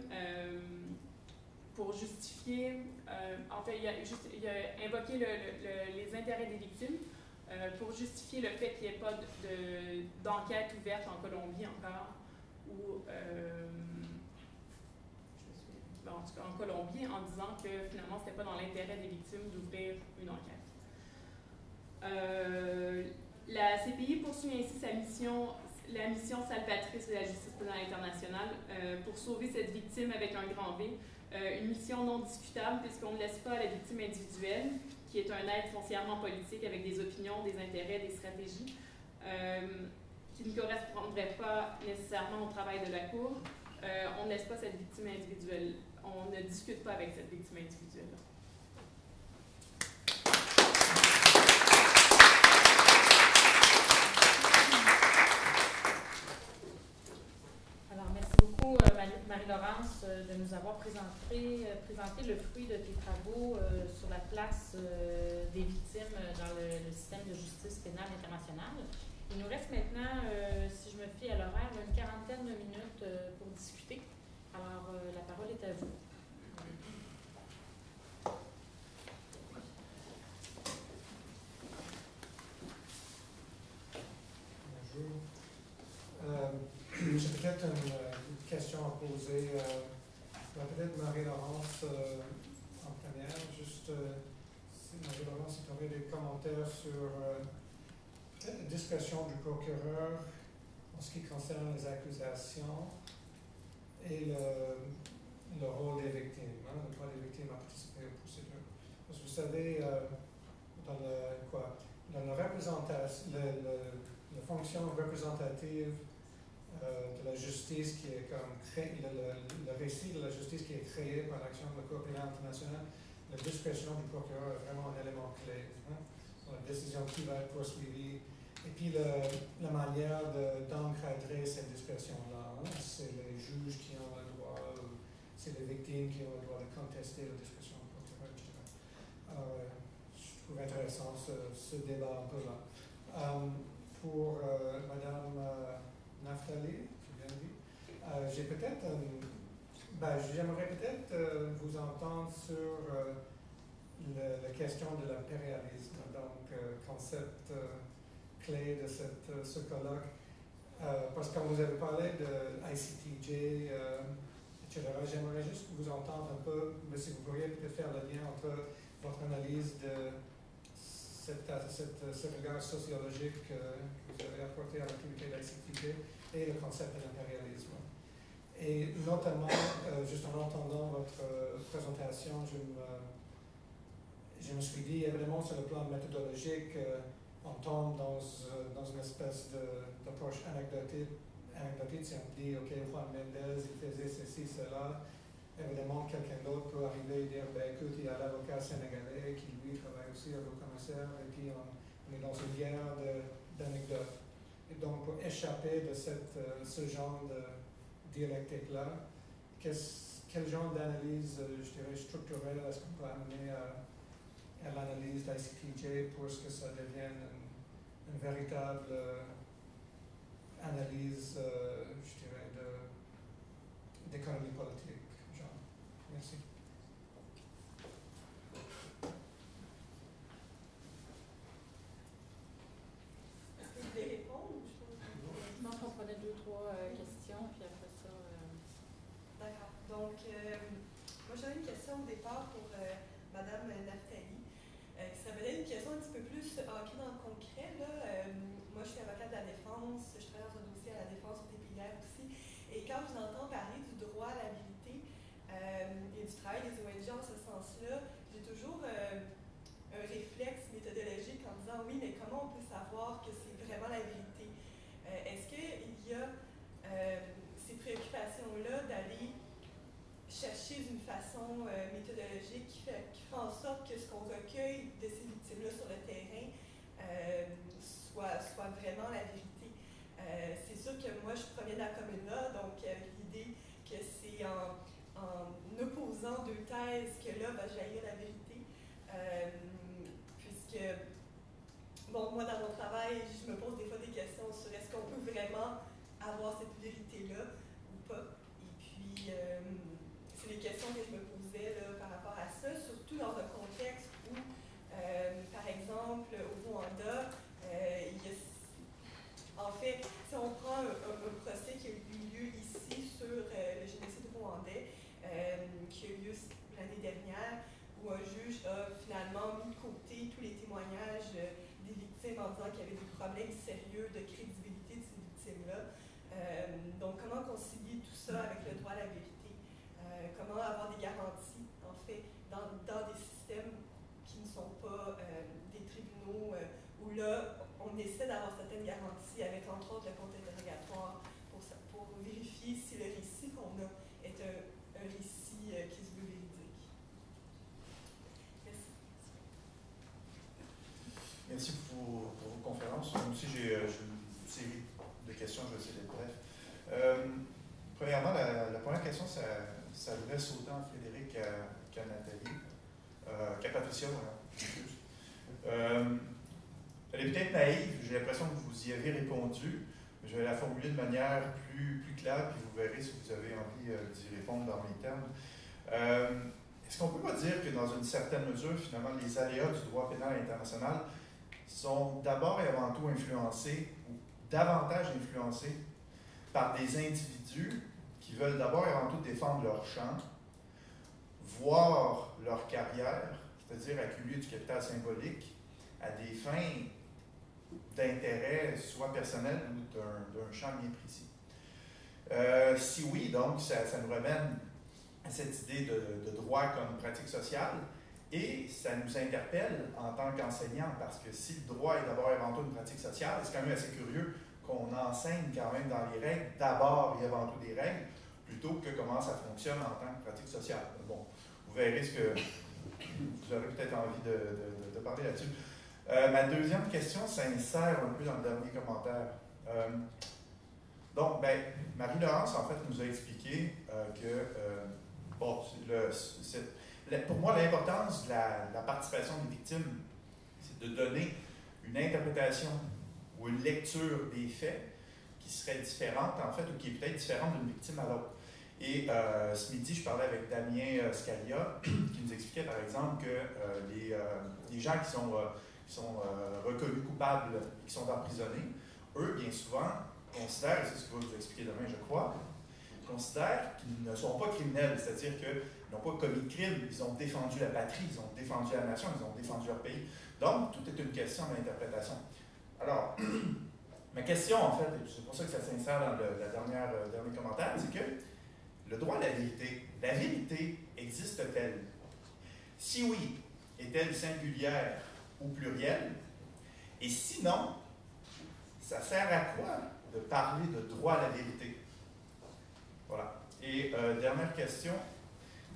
pour justifier, en fait, il a invoqué les intérêts des victimes pour justifier le fait qu'il n'y ait pas d'enquête ouverte en Colombie encore, ou en tout cas en Colombie, en disant que finalement, ce n'était pas dans l'intérêt des victimes d'ouvrir une enquête. La CPI poursuit ainsi la mission salvatrice de la justice pénale internationale pour sauver cette victime avec un grand V. Une mission non discutable puisqu'on ne laisse pas à la victime individuelle, qui est un être foncièrement politique avec des opinions, des intérêts, des stratégies, qui ne correspondraient pas nécessairement au travail de la Cour. On ne laisse pas cette victime individuelle. On ne discute pas avec cette victime individuelle. Alors, merci beaucoup, Marie-Laurence, de nous avoir présenté le fruit de tes travaux sur la place des victimes dans le système de justice pénale internationale. Il nous reste maintenant, si je me fie à l'horaire, une quarantaine de minutes pour discuter. Alors, la parole est à vous. Bonjour. J'ai peut-être une question à poser. Peut-être Marie-Laurence en première. Juste, si Marie-Laurence, tu aurais des commentaires sur peut-être la discrétion du procureur en ce qui concerne les accusations et le rôle des victimes, le droit des victimes à participer aux procédures. Parce que vous savez, dans la fonction représentative de la justice qui est comme le récit de la justice qui est créé par l'action de la Cour pénale internationale, la discrétion du procureur est vraiment un élément clé. La décision qui va être poursuivie. Et puis la manière d'encadrer cette discrétion-là. C'est les juges qui ont le droit, ou c'est les victimes qui ont le droit de contester la discrétion du procureur, etc. Alors, je trouve intéressant ce débat un peu là. Pour Madame Naftali, j'ai bien dit, j'aimerais peut-être vous entendre sur la question de l'impérialisme, donc concept clé de ce colloque, parce que quand vous avez parlé de ICTJ, etc., j'aimerais juste vous entendre un peu, mais si vous pourriez peut-être faire le lien entre votre analyse de ce regard sociologique que vous avez apporté à l'activité d'ICTJ et le concept de l'impérialisme. Et notamment, juste en entendant votre présentation, je me suis dit, évidemment, sur le plan méthodologique, on tombe dans une espèce d'approche anecdotique. Si on dit, OK, Juan Mendez, il faisait ceci, cela, évidemment, quelqu'un d'autre peut arriver et dire, écoute, il y a l'avocat sénégalais qui, lui, travaille aussi avec le commissaire, et puis on est dans une guerre d'anecdotes. Et donc, pour échapper de ce genre de dialectique-là, quel genre d'analyse, je dirais, structurelle est-ce qu'on peut amener à l'analyse d'ICTJ pour que ça devienne une véritable analyse, je dirais, d'économie politique, genre. Merci. Est-ce que vous voulez répondre? Je pense qu'on prenait 2-3 questions, puis après ça... D'accord. Donc, moi j'avais une question au départ pour Madame Naftali, qui serait peut-être une question un petit peu plus ancrée dans le concret. Là. Moi je suis avocate de la défense, je travaille dans un dossier à la défense au TPIR aussi, et quand je vous entends parler du droit à la vérité et du travail des ONG en ce sens-là, j'ai toujours un réflexe méthodologique en disant oui, mais comment on peut savoir que c'est vraiment la vérité? Est-ce qu'il y a ces préoccupations-là d'aller chercher d'une façon méthodologique qui fait en sorte que ce qu'on recueille de ces victimes-là sur le terrain soit vraiment la vérité? C'est sûr que moi, je provient de la commune-là, donc l'idée que c'est en opposant deux thèses que là va jaillir la vérité, puisque, bon, moi, dans mon travail, je me pose des fois des questions sur est-ce qu'on peut vraiment avoir cette vérité-là ou pas. Et puis, c'est des questions que je me posais là, par rapport à ça, surtout dans un contexte où, par exemple, au Rwanda, il y a, en fait, si on prend un procès qui a eu lieu ici sur le génocide rwandais, qui a eu lieu l'année dernière, où un juge a finalement mis de côté tous les témoignages des victimes en disant qu'il y avait des problèmes sérieux de crédibilité de ces victimes-là. Donc, comment concilier tout ça avec le droit à la vérité? Comment avoir des garanties, en fait, dans des systèmes qui ne sont pas des tribunaux où là, on essaie d'avoir certaines garanties avec, entre autres, le compte interrogatoire pour vérifier si le récit qu'on a est un récit qui se veut véridique. Merci. Merci pour vos conférences. Moi aussi, j'ai une série de questions, je vais essayer d'être bref. Premièrement, la première question, ça s'adresse autant à Frédéric qu'à Nathalie, qu'à Patricia, voilà. Elle est peut-être naïve, j'ai l'impression que vous y avez répondu. Je vais la formuler de manière plus claire, puis vous verrez si vous avez envie d'y répondre dans mes termes. Est-ce qu'on peut pas dire que dans une certaine mesure, finalement, les aléas du droit pénal international sont d'abord et avant tout influencés, ou davantage influencés, par des individus qui veulent d'abord et avant tout défendre leur champ, voir leur carrière, c'est-à-dire accumuler du capital symbolique, à des fins d'intérêt, soit personnel ou d'un champ bien précis. Si oui, donc, ça nous ramène à cette idée de droit comme pratique sociale, et ça nous interpelle en tant qu'enseignants, parce que si le droit est d'abord et avant tout une pratique sociale, c'est quand même assez curieux qu'on enseigne quand même dans les règles, d'abord et avant tout des règles, plutôt que comment ça fonctionne en tant que pratique sociale. Bon, vous verrez ce que vous aurez peut-être envie de parler là-dessus. Ma deuxième question s'insère un peu dans le dernier commentaire. Donc, Marie-Laurence, en fait, nous a expliqué bon, pour moi, l'importance de la participation des victimes, c'est de donner une interprétation ou une lecture des faits qui serait différente, en fait, ou qui est peut-être différente d'une victime à l'autre. Et ce midi, je parlais avec Damien Scalia, qui nous expliquait, par exemple, que les gens qui sont reconnus coupables et qui sont emprisonnés, eux, bien souvent, considèrent, et c'est ce que va vous expliquer demain, je crois, considèrent qu'ils ne sont pas criminels, c'est-à-dire qu'ils n'ont pas commis de crime, ils ont défendu la patrie, ils ont défendu la nation, ils ont défendu leur pays. Donc, tout est une question d'interprétation. Alors, ma question, en fait, et c'est pour ça que ça s'insère dans le dernier commentaire, c'est que le droit à la vérité existe-t-elle? Si oui, est-elle singulière ou plurielle? Et sinon, ça sert à quoi de parler de droit à la vérité? Voilà. Et dernière question,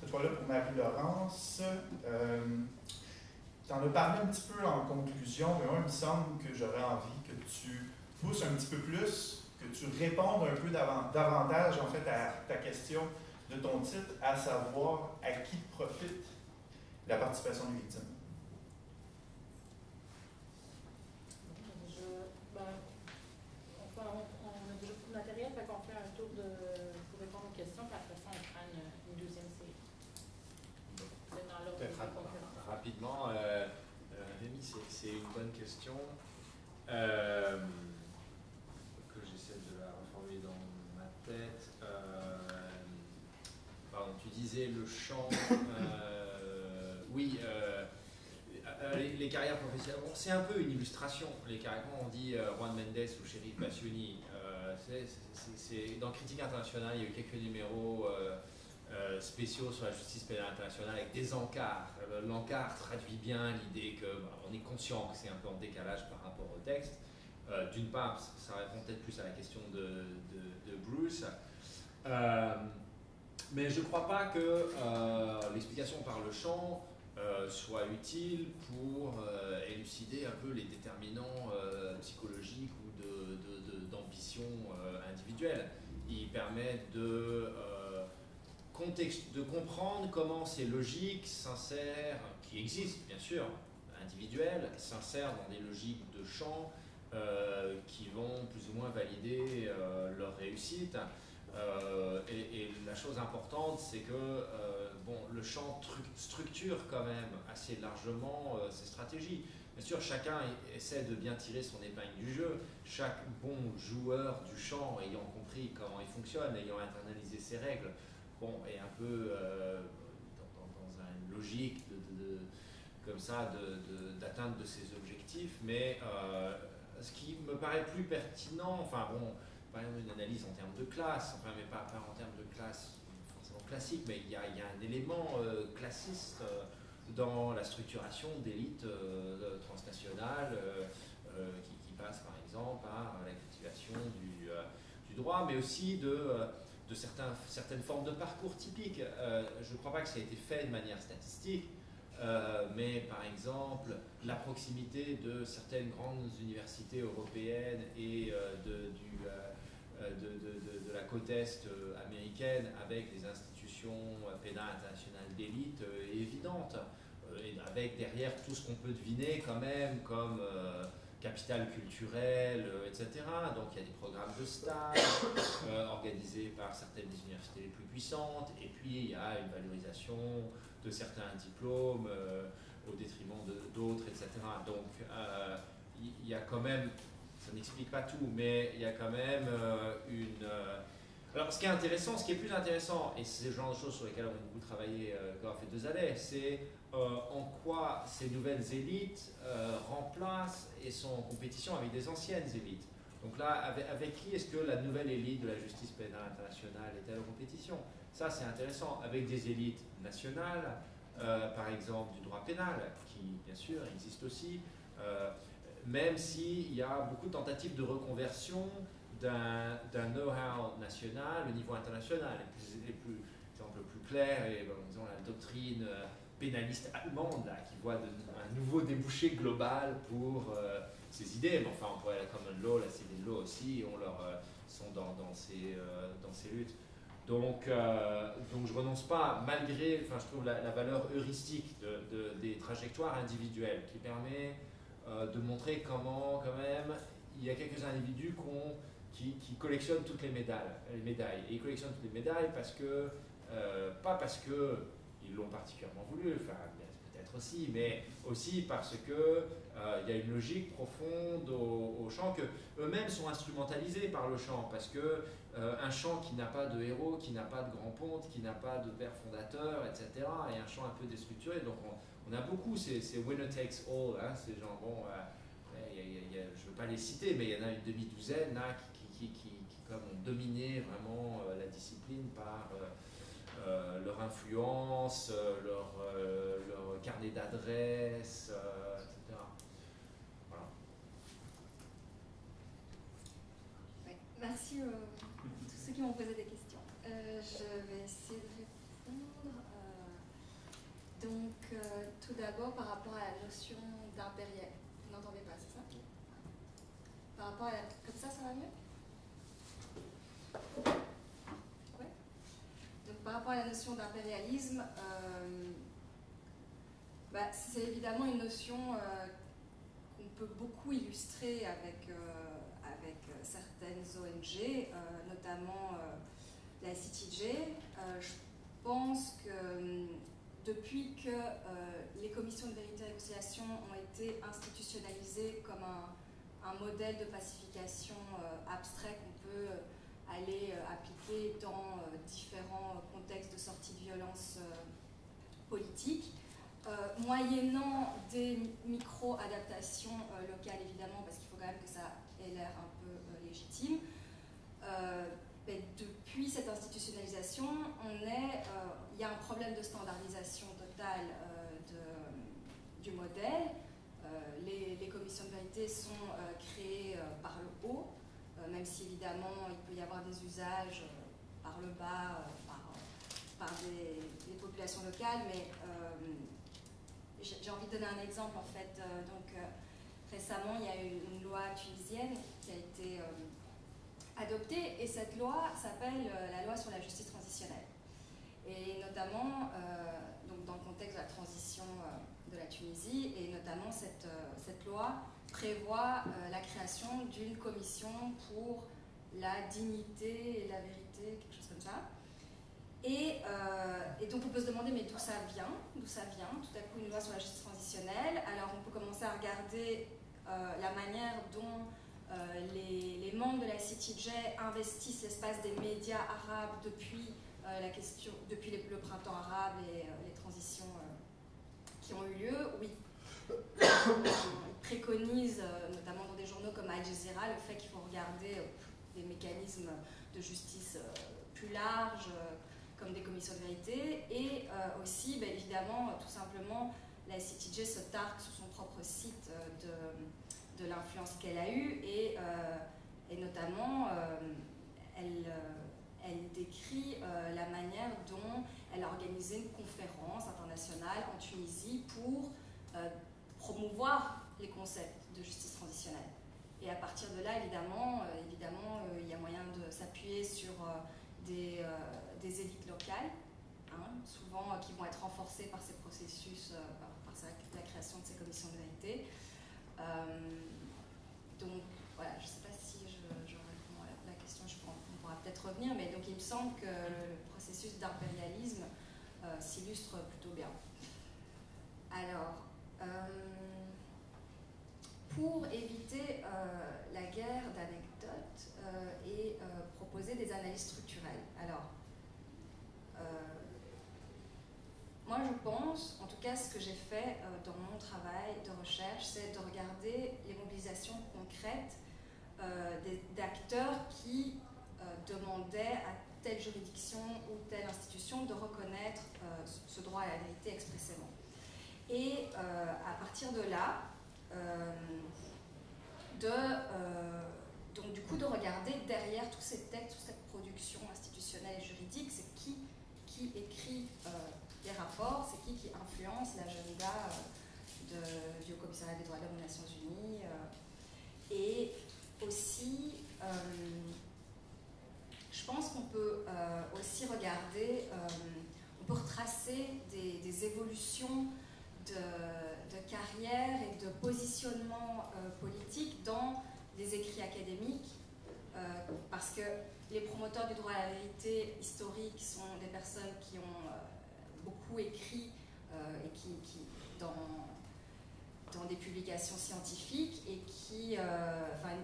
cette fois-là pour Marie-Laurence. Tu en as parlé un petit peu en conclusion, mais moi, il me semble que j'aurais envie que tu pousses un petit peu plus, que tu répondes un peu davantage en fait à ta question de ton titre, à savoir à qui profite la participation des victimes. On a peut-être conférences. rapidement, Rémi, c'est une bonne question que j'essaie de la reformuler dans ma tête. Pardon, tu disais le chant. Oui, les carrières professionnelles, bon, c'est un peu une illustration. Les carrières, on dit Juan Mendes ou Chérif Bassioni. Dans Critique internationale, il y a eu quelques numéros spéciaux sur la justice pénale internationale avec des encarts. L'encart traduit bien l'idée qu'on est conscient que c'est un peu en décalage par rapport au texte. D'une part, ça répond peut-être plus à la question de Bruce. Mais je ne crois pas que l'explication par le chant soit utile pour élucider un peu les déterminants psychologiques ou d'ambition individuelle. Il permet de comprendre comment ces logiques s'insèrent, qui existent bien sûr, individuelles, s'insèrent dans des logiques de chant qui vont plus ou moins valider leur réussite. Et la chose importante, c'est que le chant structure quand même assez largement ses stratégies. Bien sûr, chacun essaie de bien tirer son épingle du jeu. Chaque bon joueur du chant, ayant compris comment il fonctionne, ayant internalisé ses règles, est un peu dans une logique comme ça d'atteinte de ses objectifs. Mais ce qui me paraît plus pertinent, par exemple une analyse en termes de classe, mais pas en termes de classe forcément classique, mais il y a un élément classiste dans la structuration d'élites transnationales qui passe par exemple par la cultivation du droit, mais aussi de certaines formes de parcours typiques. Je ne crois pas que ça ait été fait de manière statistique, mais par exemple la proximité de certaines grandes universités européennes et de la côte est américaine avec des institutions pénales internationales d'élite est évidente, et avec derrière tout ce qu'on peut deviner quand même comme capital culturel, etc. Donc il y a des programmes de stage organisés par certaines des universités les plus puissantes, et puis il y a une valorisation de certains diplômes au détriment d'autres, etc. Donc il y a quand même, ça n'explique pas tout, mais il y a quand même alors ce qui est plus intéressant, et c'est le genre de choses sur lesquelles on a beaucoup travaillé quand on fait 2 années, c'est en quoi ces nouvelles élites remplacent et sont en compétition avec des anciennes élites. Donc là, avec qui est-ce que la nouvelle élite de la justice pénale internationale est-elle en compétition? Ça, c'est intéressant. Avec des élites nationales, par exemple du droit pénal, qui bien sûr existe aussi, même s'il y a beaucoup de tentatives de reconversion d'un know-how national au niveau international. L'exemple le plus clair est disons, la doctrine pénaliste allemande, là, qui voit un nouveau débouché global pour ces idées. Mais enfin, on pourrait la common law, la civil law aussi, sont dans ces luttes. Donc je renonce pas, malgré, je trouve la valeur heuristique des trajectoires individuelles qui permet de montrer comment, quand même, il y a quelques individus qui collectionnent toutes les médailles. Et ils collectionnent toutes les médailles parce que, pas parce qu'ils l'ont particulièrement voulu, peut-être aussi, mais aussi parce que il y a une logique profonde au chant, que eux-mêmes sont instrumentalisés par le chant, parce que un chant qui n'a pas de héros, qui n'a pas de grand ponte, qui n'a pas de père fondateur, etc., et un chant un peu déstructuré. Donc on a beaucoup ces winner takes all, hein, ces gens, je ne veux pas les citer, mais il y en a une demi-douzaine là, qui comme ont dominé vraiment la discipline par leur influence, leur carnet d'adresses, etc. Voilà. Ouais, merci à tous ceux qui m'ont posé des questions. Je vais essayer de répondre. Donc, tout d'abord, par rapport à la notion d'impérial. Vous n'entendez pas, c'est ça? Par rapport à comme ça va mieux? Ouais. Donc, par rapport à la notion d'impérialisme, c'est évidemment une notion qu'on peut beaucoup illustrer avec certaines ONG, notamment la CTJ. Je pense que depuis que les commissions de vérité et réconciliation ont été institutionnalisées comme un modèle de pacification abstrait qu'on peut aller appliquer dans différents contextes de sortie de violence politique, moyennant des micro-adaptations locales évidemment, parce qu'il faut quand même que ça ait l'air un peu légitime. Depuis cette institutionnalisation, il y a un problème de standardisation totale du modèle. Les commissions de vérité sont créées par le haut, même si évidemment il peut y avoir des usages par le bas, par des populations locales, mais j'ai envie de donner un exemple en fait. Récemment, il y a eu une loi tunisienne qui a été adoptée, et cette loi s'appelle la loi sur la justice transitionnelle. Et notamment, donc dans le contexte de la transition de la Tunisie, et notamment cette loi prévoit la création d'une commission pour la dignité et la vérité, quelque chose comme ça. Et donc on peut se demander, mais d'où ça vient, tout à coup une loi sur la justice transitionnelle. Alors on peut commencer à regarder la manière dont les membres de la CITIJ investissent l'espace des médias arabes depuis le printemps arabe et les transitions qui ont eu lieu. Oui, ils préconisent, notamment dans des journaux comme Al Jazeera, le fait qu'il faut regarder des mécanismes de justice plus larges, comme des commissions de vérité, et aussi, évidemment, tout simplement, la CITIJ se targue sur son propre site de l'influence qu'elle a eue, et notamment, elle décrit la manière dont elle a organisé une conférence internationale en Tunisie pour promouvoir les concepts de justice transitionnelle. Et à partir de là, évidemment, il y a moyen de s'appuyer sur des élites locales, souvent qui vont être renforcées par ces processus, par la création de ces commissions de vérité. Donc voilà, je ne sais pas si je réponds à la question, on pourra peut-être revenir, mais donc il me semble que le processus d'impérialisme s'illustre plutôt bien. Alors, pour éviter la guerre d'anecdotes et proposer des analyses structurelles. Alors, moi je pense, en tout cas ce que j'ai fait dans mon travail de recherche, c'est de regarder les mobilisations concrètes d'acteurs qui demandaient à telle juridiction ou telle institution de reconnaître ce droit à la vérité expressément. Et à partir de là, donc du coup de regarder derrière tous ces textes, toute cette production institutionnelle et juridique, c'est qui écrit les rapports, c'est qui influence l'agenda du Haut-Commissariat des droits de l'homme aux Nations Unies, et aussi je pense qu'on peut aussi regarder, on peut retracer des évolutions de carrière et de positionnement politique dans les écrits académiques, parce que les promoteurs du droit à la vérité historique sont des personnes qui ont beaucoup écrit et qui dans des publications scientifiques, et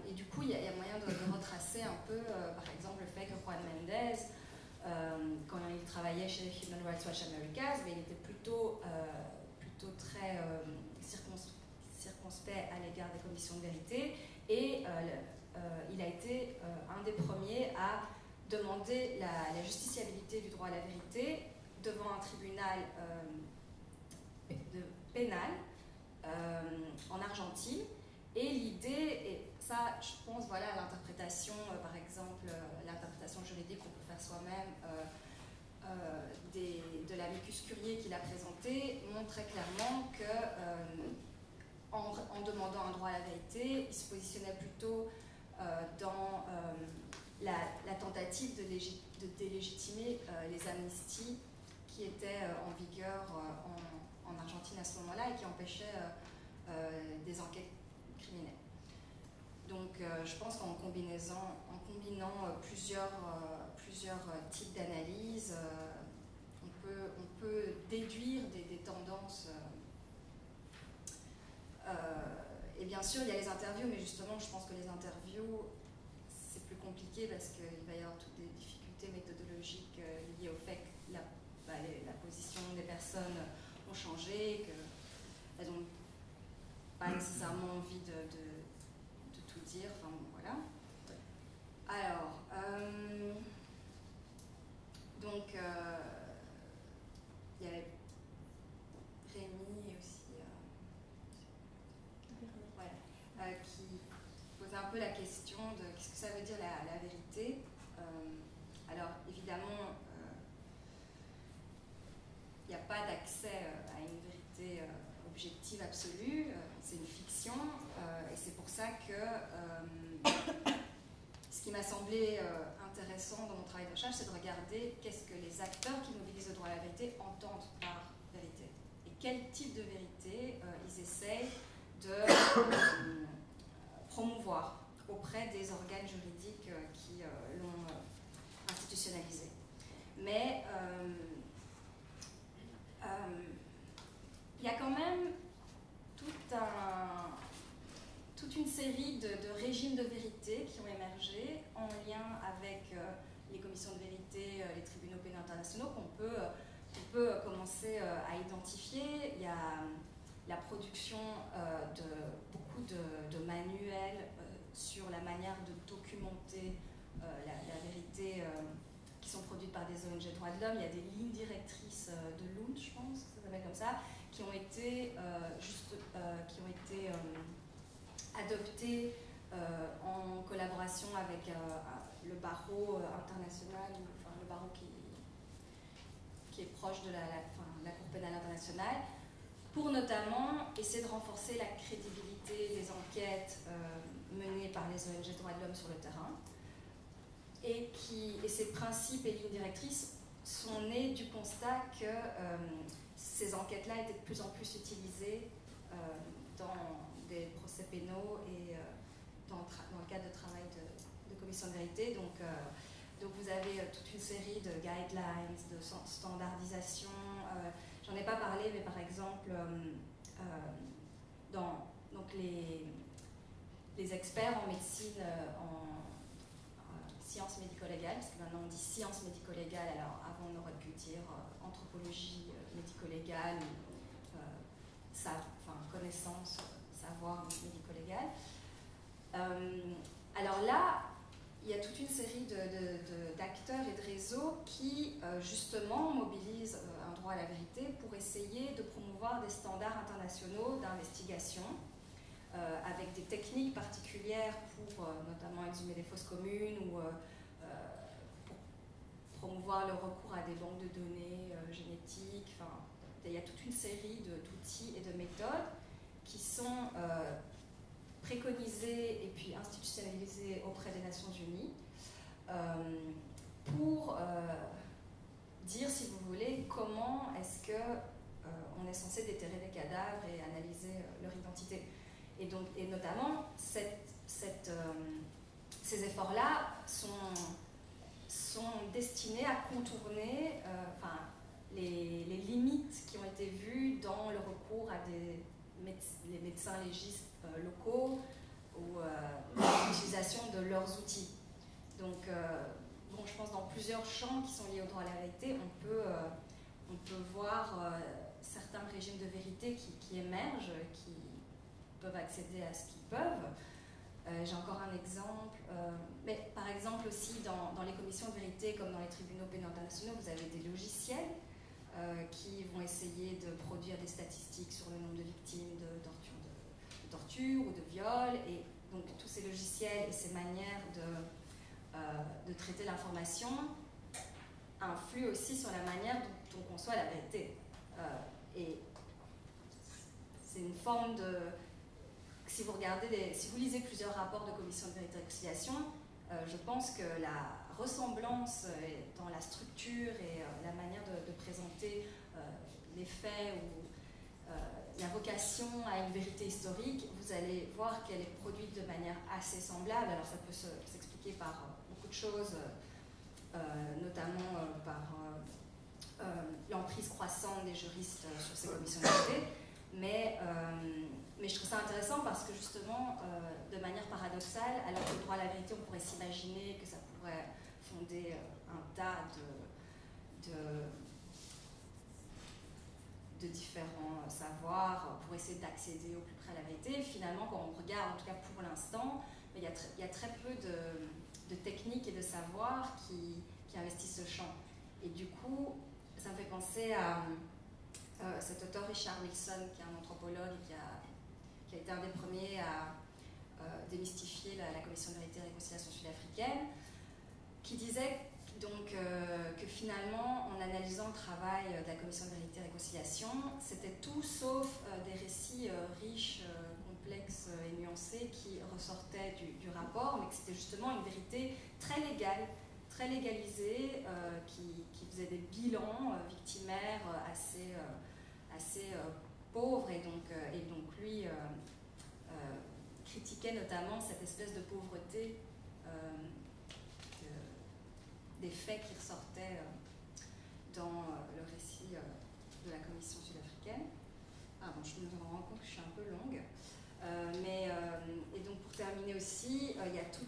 et du coup il y a moyen de retracer un peu, par exemple, le fait que Juan Mendez, quand il travaillait chez Human Rights Watch Americas, mais il était plutôt très circonspect à l'égard des commissions de vérité, et il a été un des premiers à demander la justiciabilité du droit à la vérité devant un tribunal pénal en Argentine. Et l'idée, et ça je pense, voilà, l'interprétation, par exemple, l'interprétation juridique qu'on peut faire soi-même de l'amicus curiae qu'il a présenté, montre très clairement que en demandant un droit à la vérité, il se positionnait plutôt dans la tentative de délégitimer les amnisties qui étaient en vigueur en Argentine à ce moment-là et qui empêchaient des enquêtes criminelles. Donc je pense qu'en combinant plusieurs types d'analyses, on peut déduire des tendances. Et bien sûr, il y a les interviews, mais justement, je pense que les interviews, c'est plus compliqué parce qu'il va y avoir toutes des difficultés méthodologiques liées au fait que la position des personnes ont changé, qu'elles n'ont pas nécessairement envie de tout dire. Enfin, bon, voilà. Alors, donc, il y avait Rémi et aussi qui posait un peu la question de qu'est-ce que ça veut dire la vérité. Alors, évidemment, il n'y a pas d'accès à une vérité objective absolue, c'est une fiction, et c'est pour ça que ce qui m'a semblé intéressant dans mon travail de recherche, c'est de regarder qu'est-ce que les acteurs qui mobilisent le droit à la vérité entendent par vérité, et quel type de vérité ils essayent de promouvoir auprès des organes juridiques qui l'ont institutionnalisé. Mais il y a quand même toute une série de régimes de vérité qui ont émergé en lien avec les commissions de vérité, les tribunaux pénaux internationaux qu'on peut commencer à identifier. Il y a la production de beaucoup de manuels sur la manière de documenter la vérité qui sont produites par des ONG droits de l'homme. Il y a des lignes directrices de Lund, je pense, ça s'appelle comme ça, qui ont été adoptées en collaboration avec le barreau international, enfin le barreau qui est proche de la Cour pénale internationale, pour notamment essayer de renforcer la crédibilité des enquêtes menées par les ONG droits de l'homme sur le terrain. Et ces principes et lignes directrices sont nés du constat que ces enquêtes-là étaient de plus en plus utilisées dans des procès pénaux et dans le cadre de travail de commission de vérité. Donc vous avez toute une série de guidelines, de standardisation. J'en ai pas parlé, mais par exemple, donc les experts en médecine, en sciences médico-légales, parce que maintenant on dit sciences médico-légales, alors avant on aurait pu dire anthropologie médico-légale, connaissance, savoir médico-légal. Alors là, il y a toute une série d'acteurs et de réseaux qui, justement, mobilisent un droit à la vérité pour essayer de promouvoir des standards internationaux d'investigation avec des techniques particulières pour notamment exhumer des fausses communes ou pour promouvoir le recours à des banques de données génétiques. Enfin, il y a toute une série d'outils et de méthodes qui sont préconisés et puis institutionnalisés auprès des Nations Unies pour dire, si vous voulez, comment est-ce que on est censé déterrer des cadavres et analyser leur identité. Et notamment, ces efforts-là sont destinés à contourner les limites qui ont été vues dans le recours à les médecins légistes locaux ou l'utilisation de leurs outils. Donc, je pense dans plusieurs champs qui sont liés au droit à la vérité, on peut voir certains régimes de vérité qui émergent, qui peuvent accéder à ce qu'ils peuvent. J'ai encore un exemple, mais par exemple aussi dans les commissions de vérité comme dans les tribunaux pénaux internationaux, vous avez des logiciels qui vont essayer de produire des statistiques sur le nombre de victimes de torture ou de viol, et donc tous ces logiciels et ces manières de traiter l'information influent aussi sur la manière dont on conçoit la vérité. Et c'est une forme de... Si vous lisez plusieurs rapports de commission de vérité et réconciliation, je pense que la ressemblance dans la structure et la manière de présenter les faits ou la vocation à une vérité historique, vous allez voir qu'elle est produite de manière assez semblable. Alors ça peut s'expliquer par beaucoup de choses, notamment par l'emprise croissante des juristes sur ces commissions de vérité. Mais je trouve ça intéressant parce que justement, de manière paradoxale, alors que le droit à la vérité, on pourrait s'imaginer que ça pourrait fonder un tas de différents savoirs pour essayer d'accéder au plus près à la vérité. Finalement, quand on regarde, en tout cas pour l'instant, il y a très peu de techniques et de savoirs qui investissent ce champ. Et du coup, ça me fait penser à cet auteur Richard Wilson, qui est un anthropologue qui a été un des premiers à démystifier la Commission de vérité et réconciliation sud-africaine, qui disait donc que finalement, en analysant le travail de la Commission de vérité et réconciliation, c'était tout sauf des récits riches, complexes et nuancés qui ressortaient du rapport, mais que c'était justement une vérité très légale, très légalisée, qui faisait des bilans victimaires assez pauvres, et donc lui critiquait notamment cette espèce de pauvreté des faits qui ressortaient dans le récit de la Commission sud-africaine. Ah bon, je me rends compte que je suis un peu longue. Et donc pour terminer aussi, il y a tout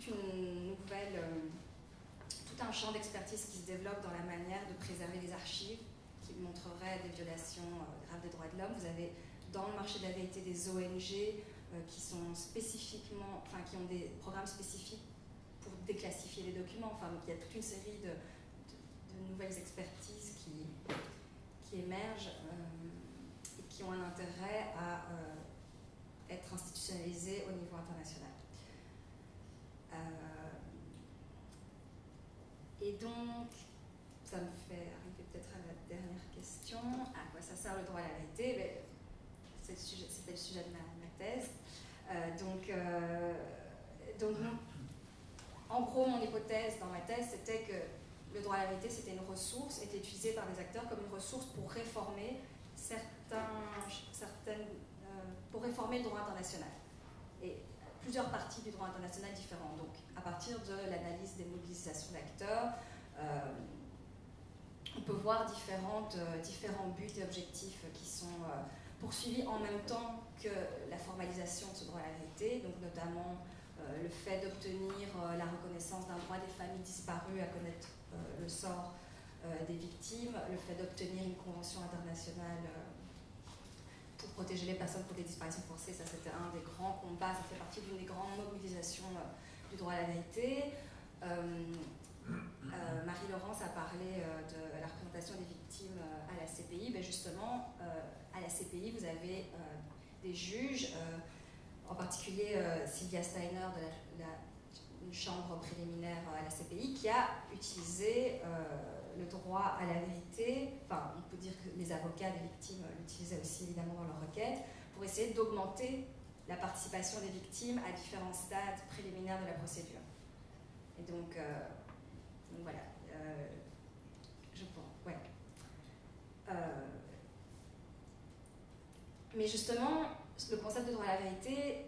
un champ d'expertise qui se développe dans la manière de préserver les archives qui montreraient des violations graves des droits de l'homme. Vous avez dans le marché de la vérité des ONG qui sont spécifiquement, enfin qui ont des programmes spécifiques pour déclassifier les documents. Enfin, il y a toute une série de nouvelles expertises qui émergent et qui ont un intérêt à être institutionnalisées au niveau international. Et donc, ça me fait arriver peut-être à la dernière question. À quoi ça sert le droit à la vérité? C'était le sujet de ma thèse. En gros, mon hypothèse dans ma thèse, c'était que le droit à la vérité, c'était une ressource, était utilisée par des acteurs comme une ressource pour réformer pour réformer le droit international. Et plusieurs parties du droit international différents. Donc, à partir de l'analyse des mobilisations d'acteurs, on peut voir différents buts et objectifs qui sont poursuivis en même temps que la formalisation de ce droit à la vérité, donc notamment le fait d'obtenir la reconnaissance d'un droit des familles disparues à connaître le sort des victimes, le fait d'obtenir une convention internationale pour protéger les personnes contre les disparitions forcées. Ça, c'était un des grands combats, ça fait partie d'une des grandes mobilisations du droit à la vérité. Marie-Laurence a parlé de la représentation des victimes à la CPI. Ben justement, à la CPI, vous avez des juges, en particulier Sylvia Steiner de une chambre préliminaire à la CPI, qui a utilisé le droit à la vérité, enfin on peut dire que les avocats des victimes l'utilisaient aussi évidemment dans leurs requêtes, pour essayer d'augmenter la participation des victimes à différents stades préliminaires de la procédure. Et donc voilà, je pense, ouais. Mais justement, le concept de droit à la vérité,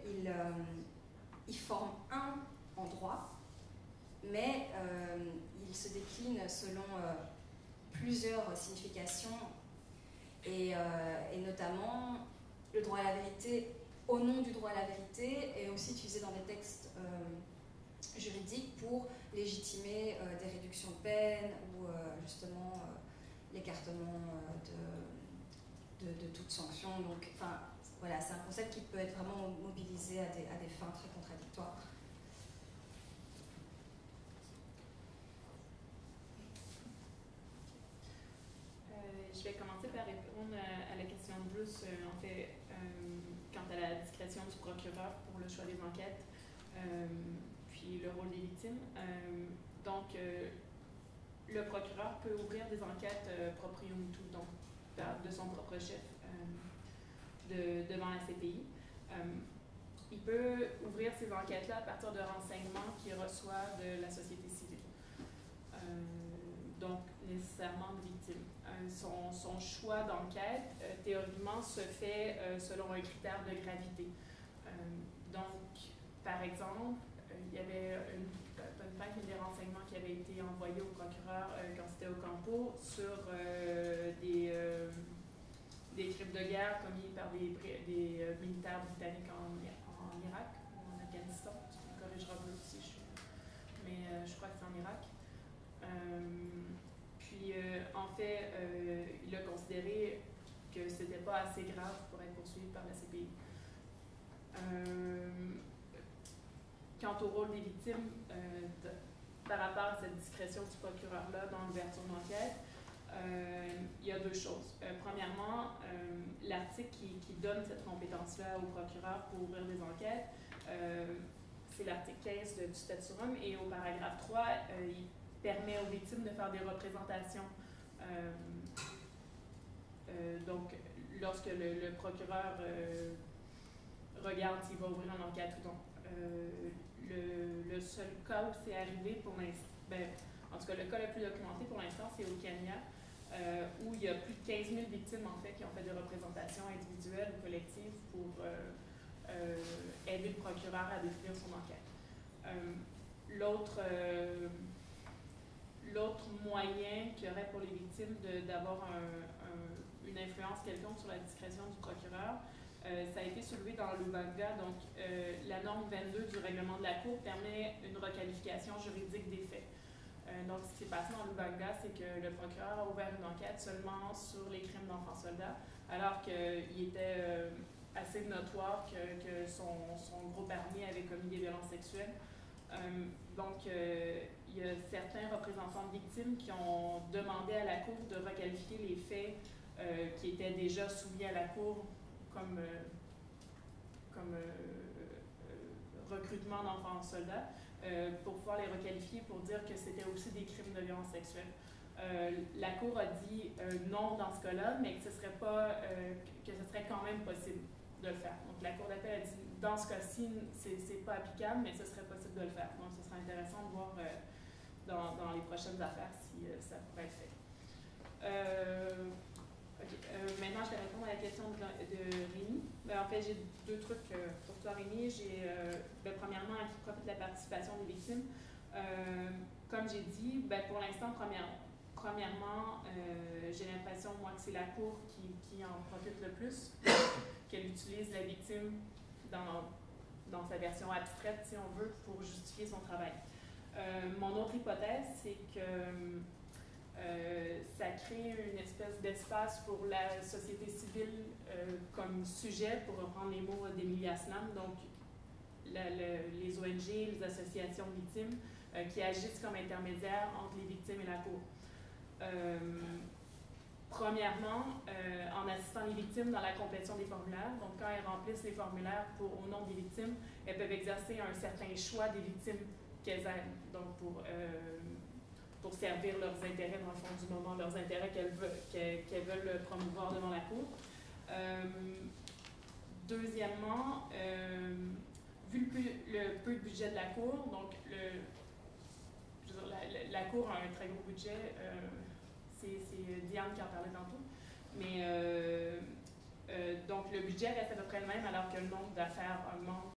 il forme un en droit, mais il se décline selon plusieurs significations, et notamment le droit à la vérité, au nom du droit à la vérité, est aussi utilisé dans des textes juridiques pour légitimer des réductions de peine ou justement l'écartement de toute sanction. Donc, enfin, voilà, c'est un concept qui peut être vraiment mobilisé à des fins très contradictoires. Je vais commencer par répondre à la question de Bruce, en fait, quant à la discrétion du procureur pour le choix des enquêtes, puis le rôle des victimes. Donc, le procureur peut ouvrir des enquêtes proprio mutu, donc de son propre chef, devant la CPI. Il peut ouvrir ces enquêtes-là à partir de renseignements qu'il reçoit de la société civile. Donc, nécessairement de victimes. Son choix d'enquête, théoriquement, se fait selon un critère de gravité. Donc, par exemple, il y avait des renseignements qui avaient été envoyés au procureur quand c'était au Campo sur des crimes de guerre commis par des militaires britanniques en Irak ou en Afghanistan. Tu me corrigeras si je suis. Mais je crois que c'est en Irak. En fait, il a considéré que c'était pas assez grave pour être poursuivi par la CPI. Quant au rôle des victimes, par rapport à cette discrétion du procureur-là dans l'ouverture de l'enquête, il y a deux choses. Premièrement, l'article qui donne cette compétence-là au procureur pour ouvrir des enquêtes, c'est l'article 15 du statut Rome, et au paragraphe 3, il permet aux victimes de faire des représentations. Donc, lorsque le procureur regarde s'il va ouvrir une enquête ou non. Le seul cas où c'est arrivé pour l'instant, en tout cas le cas le plus documenté pour l'instant, c'est au Kenya, où il y a plus de 15 000 victimes en fait qui ont fait des représentations individuelles ou collectives pour aider le procureur à définir son enquête. L'autre moyen qu'il y aurait pour les victimes d'avoir une influence quelconque sur la discrétion du procureur, ça a été soulevé dans l'Ubanga. Donc, la norme 22 du règlement de la Cour permet une requalification juridique des faits. Donc, ce qui s'est passé dans l'Ubanga, c'est que le procureur a ouvert une enquête seulement sur les crimes d'enfants soldats, alors qu'il était assez notoire que son groupe armé avait commis des violences sexuelles. Donc, il y a certains représentants de victimes qui ont demandé à la Cour de requalifier les faits qui étaient déjà soumis à la Cour comme recrutement d'enfants soldats, pour pouvoir les requalifier pour dire que c'était aussi des crimes de violence sexuelle. La Cour a dit non dans ce cas-là, mais que ce serait quand même possible de le faire. Donc la Cour d'appel a dit dans ce cas-ci, c'est pas applicable, mais ce serait possible de le faire. Donc ce serait intéressant de voir dans les prochaines affaires si ça pourrait être fait. Maintenant, je vais répondre à la question de Rémi. En fait, j'ai deux trucs pour toi, Rémi. Premièrement, à qui profite la participation des victimes. Comme j'ai dit, pour l'instant, premièrement, j'ai l'impression, moi, que c'est la Cour qui en profite le plus, qu'elle utilise la victime dans sa version abstraite, si on veut, pour justifier son travail. Mon autre hypothèse, c'est que ça crée une espèce d'espace pour la société civile comme sujet, pour reprendre les mots d'Emilie Aslam, donc les ONG, les associations de victimes qui agissent comme intermédiaires entre les victimes et la Cour. Premièrement, en assistant les victimes dans la complétion des formulaires, donc quand elles remplissent les formulaires au nom des victimes, elles peuvent exercer un certain choix des victimes qu'elles aident, donc pour servir leurs intérêts dans le fond du moment, leurs intérêts qu'elles veulent promouvoir devant la Cour. Deuxièmement, vu le peu de budget de la Cour, donc la Cour a un très gros budget, c'est Diane qui en parlait tantôt, mais donc le budget reste à peu près le même alors que le nombre d'affaires augmente